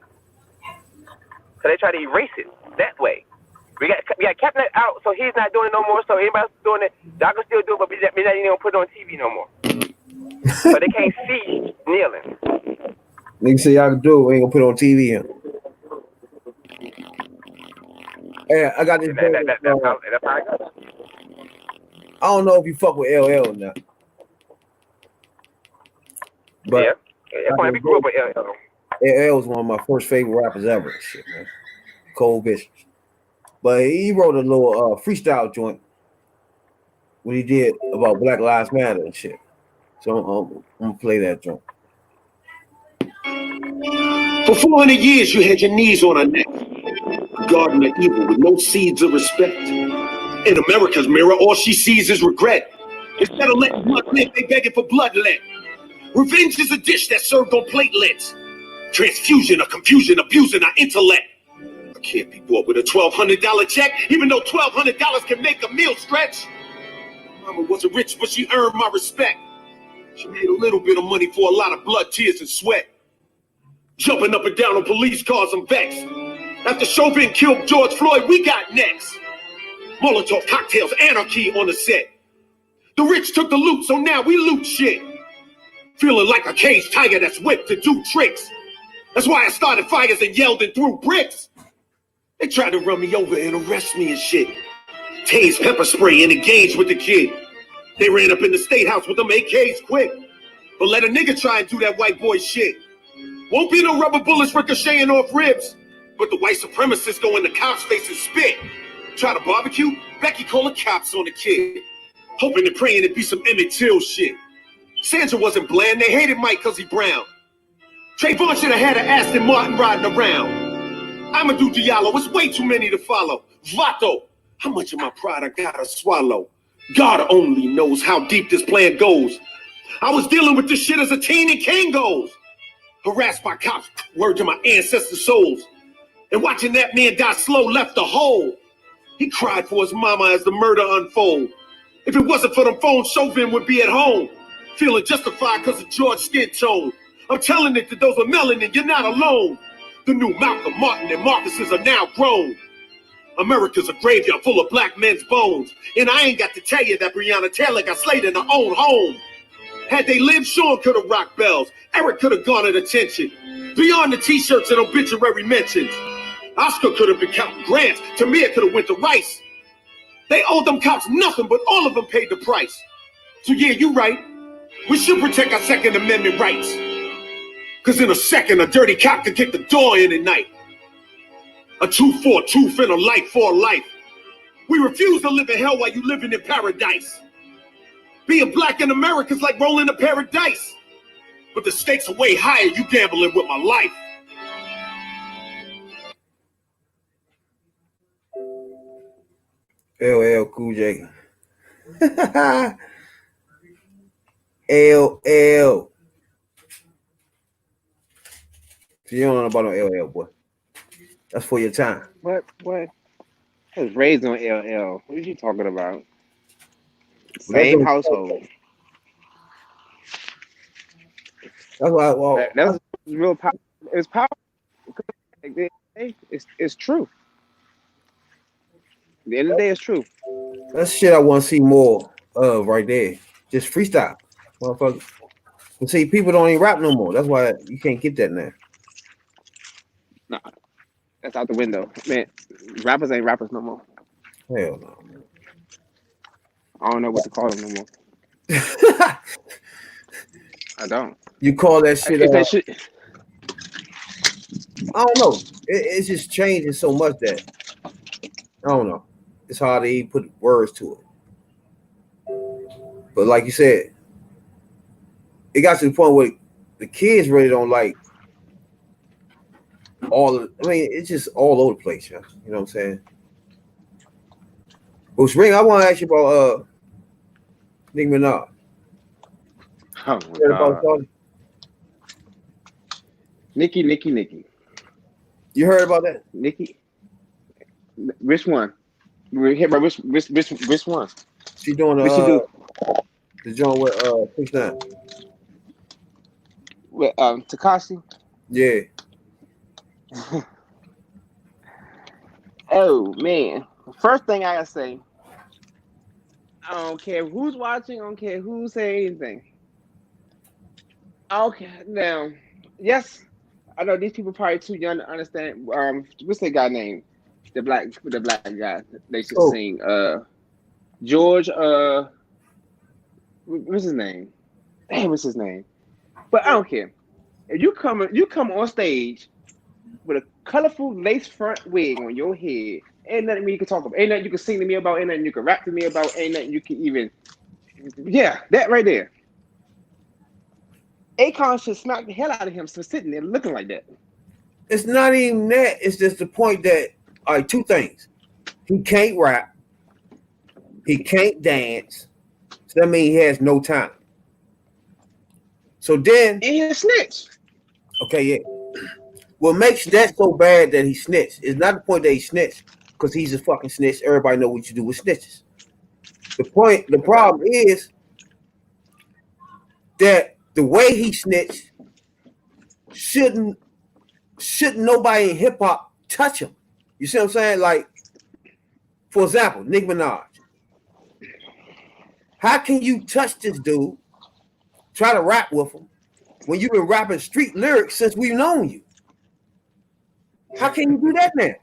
Speaker 4: So they try to erase it that way. We got Kaepernick out, so he's not doing it no more. So anybody else doing it, y'all can still do it, but we're not even gonna put it on TV no more. So they can't see kneeling.
Speaker 2: Nigga say y'all can do it, we ain't gonna put it on TV. Hey, I got this.
Speaker 4: That's how it goes.
Speaker 2: I don't know if you fuck with LL or not. But
Speaker 4: yeah, we grew up with LL.
Speaker 2: LL was one of my first favorite rappers ever. Shit, man. Cold Vicious. But he wrote a little freestyle joint when he did about Black Lives Matter and shit. So I'm gonna play that joint.
Speaker 5: For 400 years, you had your knees on our neck. A garden of evil with no seeds of respect. In America's mirror, all she sees is regret. Instead of letting blood live, they begging for bloodlet. Revenge is a dish that's served on platelets. Transfusion of confusion, abusing our intellect. I can't be bought with a $1,200 check, even though $1,200 can make a meal stretch. Mama wasn't rich, but she earned my respect. She made a little bit of money for a lot of blood, tears, and sweat. Jumping up and down on police cars, I'm vexed. After Chauvin killed George Floyd, we got next. Molotov cocktails, anarchy on the set. The rich took the loot, so now we loot shit. Feeling like a caged tiger that's whipped to do tricks. That's why I started fires and yelled and threw bricks. They tried to run me over and arrest me and shit. Tase pepper spray and engage with the kid. They ran up in the state house with them AKs quick. But let a nigga try and do that white boy shit. Won't be no rubber bullets ricocheting off ribs. But the white supremacists go in the cop's face and spit. Try to barbecue, Becky call the cops on the kid. Hoping and praying it'd be some Emmett Till shit. Sandra wasn't bland, they hated Mike cause he brown. Trayvon should have had an Aston Martin riding around. Amadou Diallo, it's way too many to follow. Vato, how much of my pride I gotta swallow? God only knows how deep this plan goes. I was dealing with this shit as a teen in Kangos. Harassed by cops, word to my ancestors' souls. And watching that man die slow left a hole. He cried for his mama as the murder unfolded. If it wasn't for them phones, Chauvin would be at home. Feeling justified because of George's skin tone. I'm telling it to those with melanin, you're not alone. The new Malcolm, Martin, and Marcuses are now grown. America's a graveyard full of black men's bones. And I ain't got to tell you that Breonna Taylor got slayed in her own home. Had they lived, Sean could have rocked bells. Eric could have garnered attention. Beyond the t-shirts and obituary mentions. Oscar could have been counting grants. Tamir could have went to Rice. They owed them cops nothing, but all of them paid the price. So yeah, you right. We should protect our Second Amendment rights. Cause in a second, a dirty cop could kick the door in at night. A tooth for a tooth and a life for a life. We refuse to live in hell while you living in paradise. Being black in America is like rolling a pair of dice. But the stakes are way higher, you gambling with my life.
Speaker 2: LL Cool J. LL. If you don't know about no LL, boy, that's for your time.
Speaker 3: What? I was raised on LL. What are you talking about? Same household.
Speaker 2: That's why. Well,
Speaker 3: That was real power. It's powerful. It's true. At the end of the day, it's true.
Speaker 2: that's shit I want to see more of right there. Just freestyle, motherfucker. But see, people don't even rap no more. That's why you can't get that now.
Speaker 3: Nah, that's out the window, man. Rappers ain't rappers no more.
Speaker 2: Hell no, man.
Speaker 3: I don't know what to call them no more. I don't.
Speaker 2: You call that shit?
Speaker 3: That shit.
Speaker 2: I don't know. It's just changing so much that I don't know. It's hard to even put words to it. But like you said, it got to the point where the kids really don't like all of. I mean, it's just all over the place, you know what I'm saying? But Spring, I want to ask you about Nicki Minaj.
Speaker 3: Oh my God. Nicki.
Speaker 2: You heard about that?
Speaker 3: Nicki. Which one? We're here by which one?
Speaker 2: She doing
Speaker 3: What she do?
Speaker 2: the joint with Push Down.
Speaker 3: With Tekashi.
Speaker 2: Yeah.
Speaker 3: Oh man. First thing I gotta say, I don't care who's watching, I don't care who's saying anything. Okay, now, yes, I know these people probably too young to understand. What's that guy name? The black guy. They should sing. George. What's his name? Damn, what's his name? But I don't care. If you come on stage with a colorful lace front wig on your head, ain't nothing you can talk about. Ain't nothing you can sing to me about. Ain't nothing you can rap to me about. Ain't nothing you can even. Yeah, that right there. Akon should smack the hell out of him for sitting there looking like that.
Speaker 2: It's not even that. It's just the point that, all right, two things. He can't rap. He can't dance. So that means he has no talent. So then,
Speaker 3: And he a snitch.
Speaker 2: okay, yeah. What makes that so bad that he snitched is not the point that he snitched, because he's a fucking snitch. Everybody know what you do with snitches. The problem is that the way he snitched shouldn't nobody in hip hop touch him. You see what I'm saying? Like, for example, Nicki Minaj. How can you touch this dude, try to rap with him, when you've been rapping street lyrics since we've known you? How can you do that now?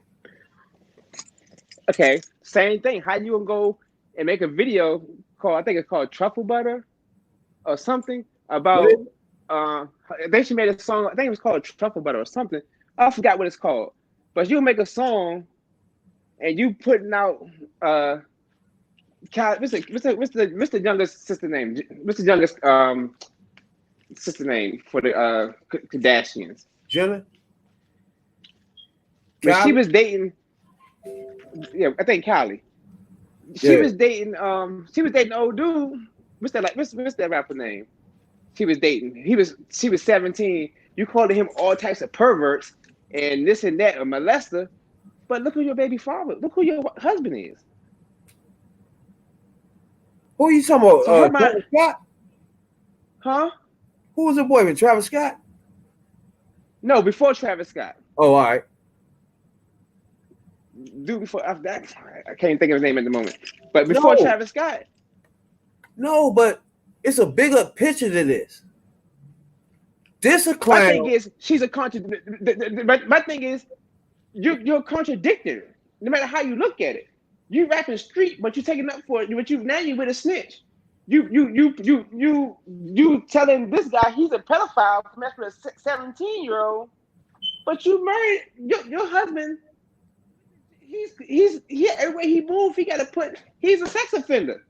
Speaker 3: Okay, same thing. How you gonna go and make a video called, I think it's called Truffle Butter or something, about I think she made a song, I think it was called Truffle Butter or something. I forgot what it's called. But you make a song and you putting out what's the youngest sister name? What's the youngest sister name for the Kardashians?
Speaker 2: Jenna?
Speaker 3: But she was dating, yeah, I think Kylie. She was dating old dude. What's that rapper name? She was dating. She was 17. You called him all types of perverts and this and that, a molester. But look who your baby father. Look who your husband is.
Speaker 2: Who are you talking about?
Speaker 3: So
Speaker 2: Travis Scott?
Speaker 3: Huh?
Speaker 2: Who was the boyfriend? Travis Scott?
Speaker 3: No, before Travis Scott.
Speaker 2: Oh, all right.
Speaker 3: Dude, before after that, I can't think of his name at the moment. But before Travis Scott.
Speaker 2: No, but it's a bigger picture to this. This a clown.
Speaker 3: My thing is, she's a my thing is, you're contradicting. No matter how you look at it, you rapping street, but you taking up for it. But now you with a snitch. You telling this guy he's a pedophile for messing with a 17-year-old, but you married your husband. He's everywhere he moves, he got to put. He's a sex offender.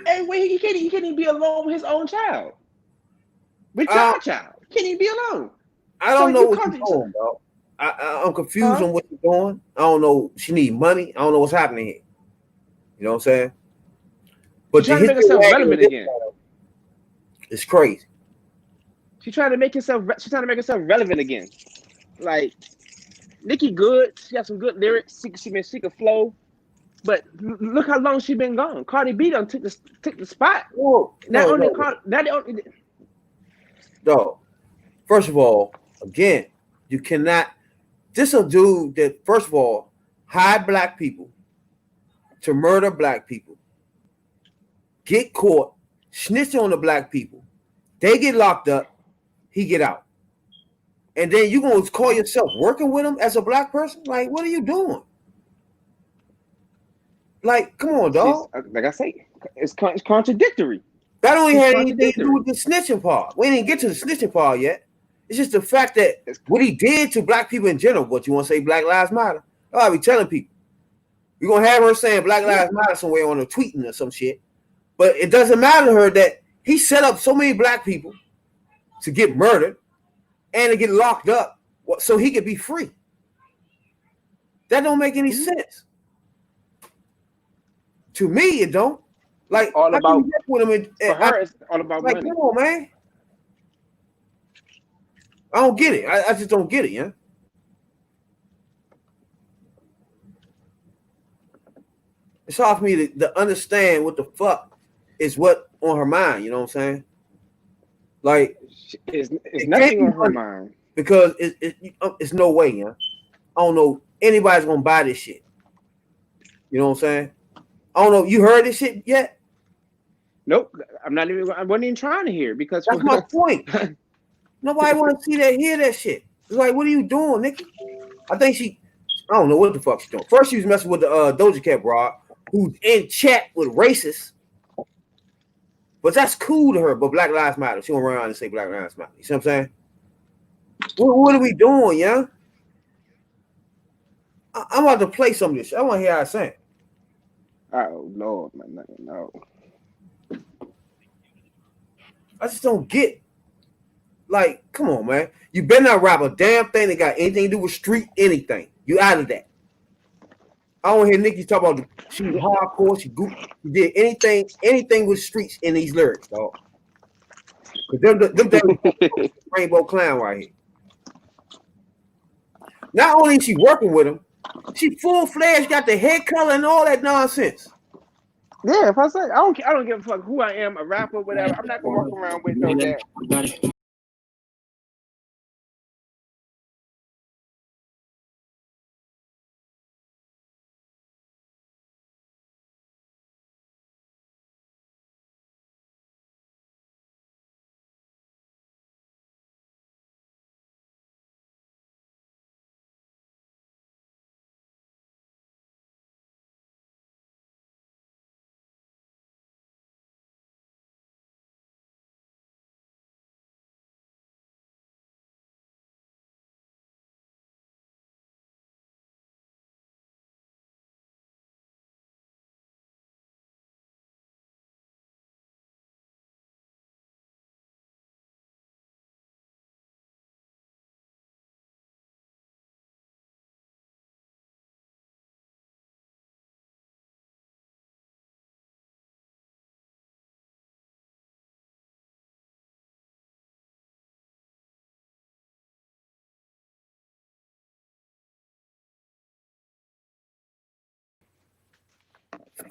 Speaker 3: Everywhere he can't even be alone with his own child. With your child, can't even be alone.
Speaker 2: I don't know what you're doing, dog. I'm confused on what you're doing. I don't know. She need money. I don't know what's happening here. You know what I'm saying? But
Speaker 3: she's trying to make herself relevant again.
Speaker 2: It's crazy.
Speaker 3: She's trying to make herself relevant again. Like Nicki good. She got some good lyrics. She can flow. But look how long she been gone. Cardi B done took the spot.
Speaker 2: No. First of all, again, you cannot. This a dude that, first of all, hide black people to murder black people, get caught, snitch on the black people. They get locked up, he get out. And then you gonna call yourself working with him as a black person? Like, what are you doing? Like, come on, dog.
Speaker 3: Like I say, it's contradictory.
Speaker 2: That only had anything to do with the snitching part. We didn't get to the snitching part yet. It's just the fact that what he did to black people in general. What you want to say, Black Lives Matter? I be telling people. We're going to have her saying Black Lives Matter somewhere on a tweeting or some shit. But it doesn't matter to her that he set up so many black people to get murdered and to get locked up so he could be free. That don't make any sense. To me, it don't. Like,
Speaker 3: all about
Speaker 2: with him
Speaker 3: for her, it's all about
Speaker 2: like,
Speaker 3: money.
Speaker 2: Come on, man. I don't get it. I just don't get it, yeah. It's hard for me to understand what the fuck is what on her mind. You know what I'm saying? Like,
Speaker 3: it's nothing on her mind
Speaker 2: because it's no way, yeah. I don't know anybody's gonna buy this shit. You know what I'm saying? I don't know. You heard this shit yet?
Speaker 3: Nope. I wasn't even trying to hear because
Speaker 2: that's my point. Nobody want to hear that shit. It's like, what are you doing, Nikki? I don't know what the fuck she's doing. First, she was messing with the Doja Cat broad, who's in chat with racists. But that's cool to her. But Black Lives Matter. She won't run around and say Black Lives Matter. You see what I'm saying? What are we doing, yeah? I'm about to play some of this shit. I want to hear how I sing.
Speaker 3: Oh, Lord, man, no.
Speaker 2: I just don't get. Like, come on, man. You better not rap a damn thing that got anything to do with street anything. You out of that. I don't hear Nicki talk about she was hardcore, she did anything with streets in these lyrics, dog. Because them rainbow clown right here. Not only is she working with him, she full-fledged got the head color and all that nonsense.
Speaker 3: Yeah, if I say I don't give a fuck who I am, a rapper, whatever. I'm not gonna walk around with no that.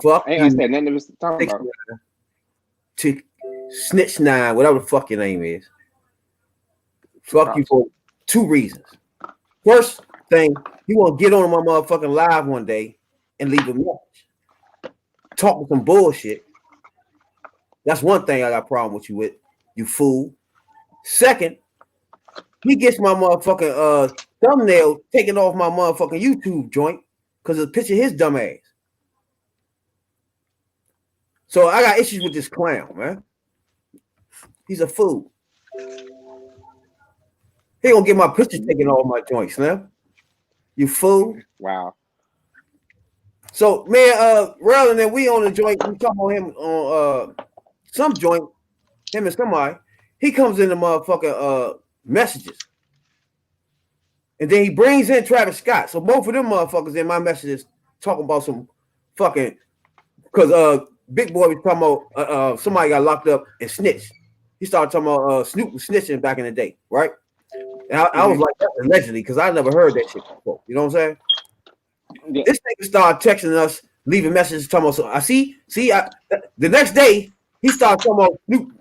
Speaker 2: Fuck
Speaker 3: I ain't
Speaker 2: you.
Speaker 3: understand nothing they was talking about.
Speaker 2: To Snitch 9, whatever the fuck your name is. Fuck you for 2 reasons. First thing, you want to get on my motherfucking live one day and leave a message. Talk with some bullshit. That's one thing I got a problem with you with, you fool. Second, he gets my motherfucking thumbnail taken off my motherfucking YouTube joint because of the picture of his dumb ass. So I got issues with this clown, man. He's a fool. He gonna get my picture taken off my joint, Slim. You fool.
Speaker 3: Wow.
Speaker 2: So man, rather than we on the joint, we talking about him on some joint, him and somebody. He comes in the motherfucking messages. And then he brings in Travis Scott. So both of them motherfuckers in my messages talking about some fucking, because Big Boy was talking about somebody got locked up and snitched. He started talking about Snoop was snitching back in the day, right? And I was like, that's allegedly, because I never heard that shit before. You know what I'm saying? Yeah. This nigga started texting us, leaving messages talking about, so I see, the next day, he started talking about Snoop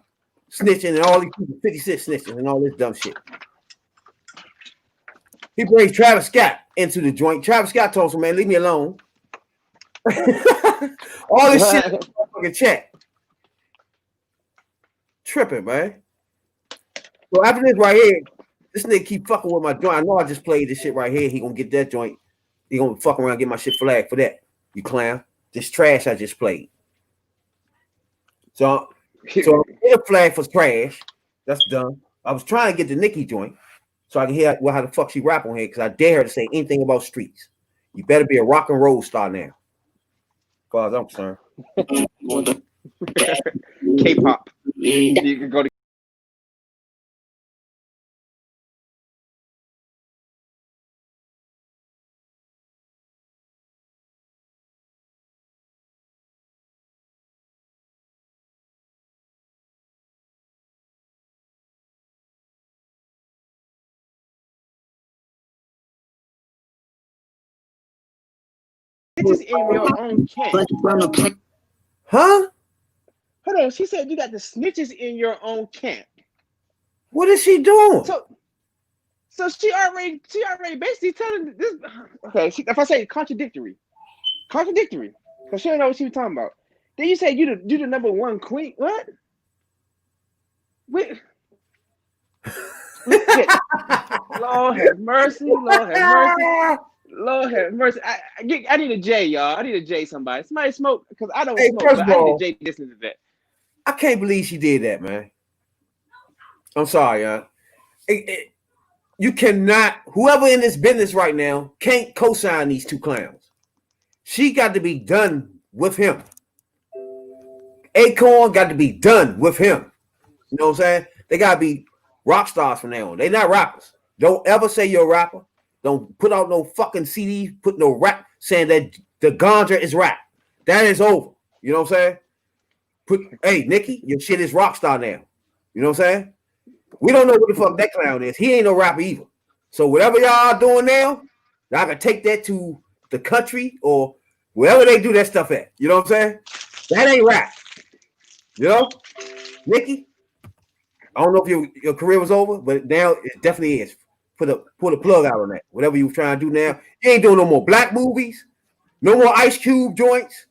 Speaker 2: snitching and all these people, 56 snitching and all this dumb shit. He brings Travis Scott into the joint. Travis Scott told him, man, leave me alone. All this shit in the fucking chat. Tripping, man. So after this right here, this nigga keep fucking with my joint. I know I just played this shit right here. He gonna get that joint. He gonna fuck around and get my shit flagged for that. You clown. This trash I just played. So I'm getting a flag for trash. That's done. I was trying to get the Nicki joint so I can hear how the fuck she rap on here, because I dare her to say anything about streets. You better be a rock and roll star now. As far as I'm concerned.
Speaker 3: K-pop. You can go to snitches in your own camp.
Speaker 2: Huh?
Speaker 3: Hold on. She said you got the snitches in your own camp.
Speaker 2: What is she doing?
Speaker 3: So she already basically telling this. Okay, if I say contradictory, because she don't know what she was talking about. Then you say you the number one queen. What? Wait. Lord have mercy. Lord have mercy. Lord have mercy. I need a J, y'all. I need a J. Somebody smoke, because I don't smoke. But I need a J listening to that.
Speaker 2: I can't believe she did that, man. I'm sorry, y'all. You cannot, whoever in this business right now can't co-sign these two clowns. She got to be done with him. Acorn got to be done with him. You know what I'm saying? They got to be rock stars from now on. They're not rappers. Don't ever say you're a rapper. Don't put out no fucking CD, put no rap saying that the ganja is rap. That is over. You know what I'm saying? Hey, Nikki, your shit is rock star now. You know what I'm saying? We don't know what the fuck that clown is. He ain't no rapper either. So whatever y'all are doing now, y'all can take that to the country or wherever they do that stuff at. You know what I'm saying? That ain't rap. You know? Nikki, I don't know if your career was over, but now it definitely is. Pull the plug out on that. Whatever you trying to do now, you ain't doing no more black movies, no more Ice Cube joints,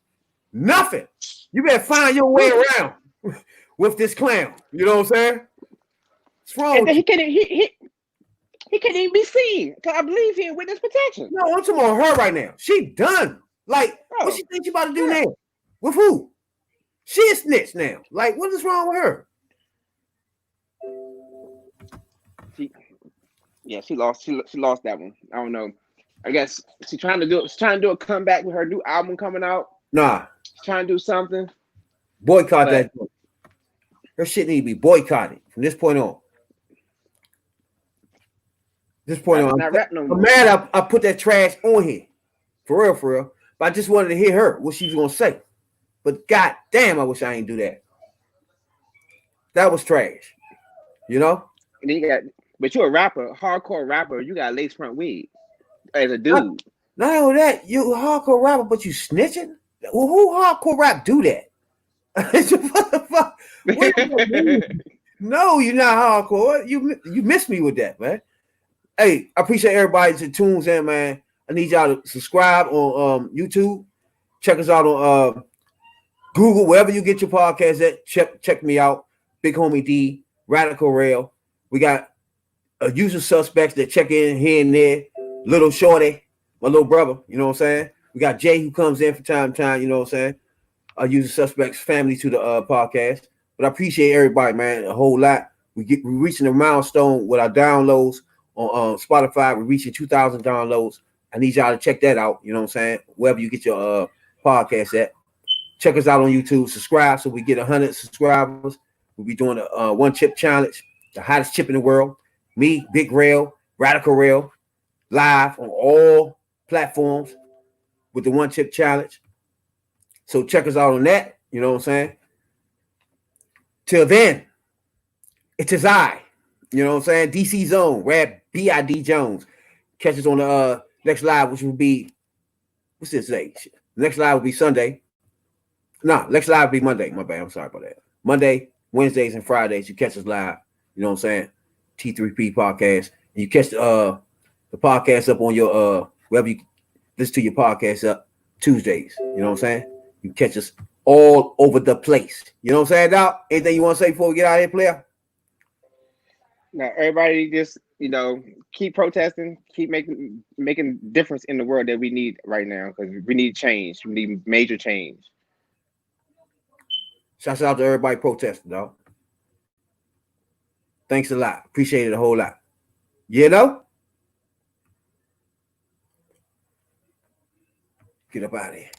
Speaker 2: nothing. You better find your way around with this clown. You know what I'm saying? What's wrong?
Speaker 3: And then he can't even be seen. Cause I believe he in witness protection.
Speaker 2: No, I'm talking about her right now. She done. Like, what she think she about to do now? With who? She a snitch now. Like, what is wrong with her?
Speaker 3: She lost that one. I don't know. I guess she's trying to do a comeback with her new album coming out.
Speaker 2: Nah.
Speaker 3: She's trying to do something.
Speaker 2: Boycott that. Her shit need to be boycotted from this point on. I'm mad I put that trash on here. For real. But I just wanted to hear her, what she was gonna say. But god damn, I wish I ain't do that. That was trash. You know?
Speaker 3: And then but you're a rapper, hardcore rapper, you got lace front wig as a dude.
Speaker 2: Not only that, you a hardcore rapper, but you snitching? Well, who hardcore rap do that? What the fuck? No, you're not hardcore. You missed me with that, man. Hey, I appreciate everybody that tunes in, man. I need y'all to subscribe on YouTube. Check us out on Google, wherever you get your podcast at. Check me out. Big Homie D, Radical Rail. We got usual suspects that check in here and there. Little Shorty, my little brother, you know what I'm saying? We got Jay who comes in from time to time, you know what I'm saying? Usual suspects family to the podcast. But I appreciate everybody, man, a whole lot. We're reaching a milestone with our downloads on Spotify. We're reaching 2,000 downloads. I need y'all to check that out, you know what I'm saying? Wherever you get your podcast at. Check us out on YouTube. Subscribe so we get 100 subscribers. We'll be doing a one chip challenge, the hottest chip in the world. Me, Big Rail, Radical Rail, live on all platforms with the one chip challenge. So check us out on that. You know what I'm saying? Till then, it is I. You know what I'm saying? DC Zone, Rad B.I.D. Jones. Catch us on the next live, which will be, what's this day? Next live will be Sunday. No, next live will be Monday. My bad. I'm sorry about that. Monday, Wednesdays, and Fridays. You catch us live. You know what I'm saying? T3P podcast. And you catch the podcast up on your wherever you listen to your podcast up Tuesdays. You know what I'm saying? You catch us all over the place. You know what I'm saying, Doc? Anything you want to say before we get out of here, player?
Speaker 3: Now, everybody just, keep protesting, keep making difference in the world that we need right now, because we need change. We need major change.
Speaker 2: Shouts out to everybody protesting, dog. Thanks a lot. Appreciate it a whole lot. You know? Get up out of here.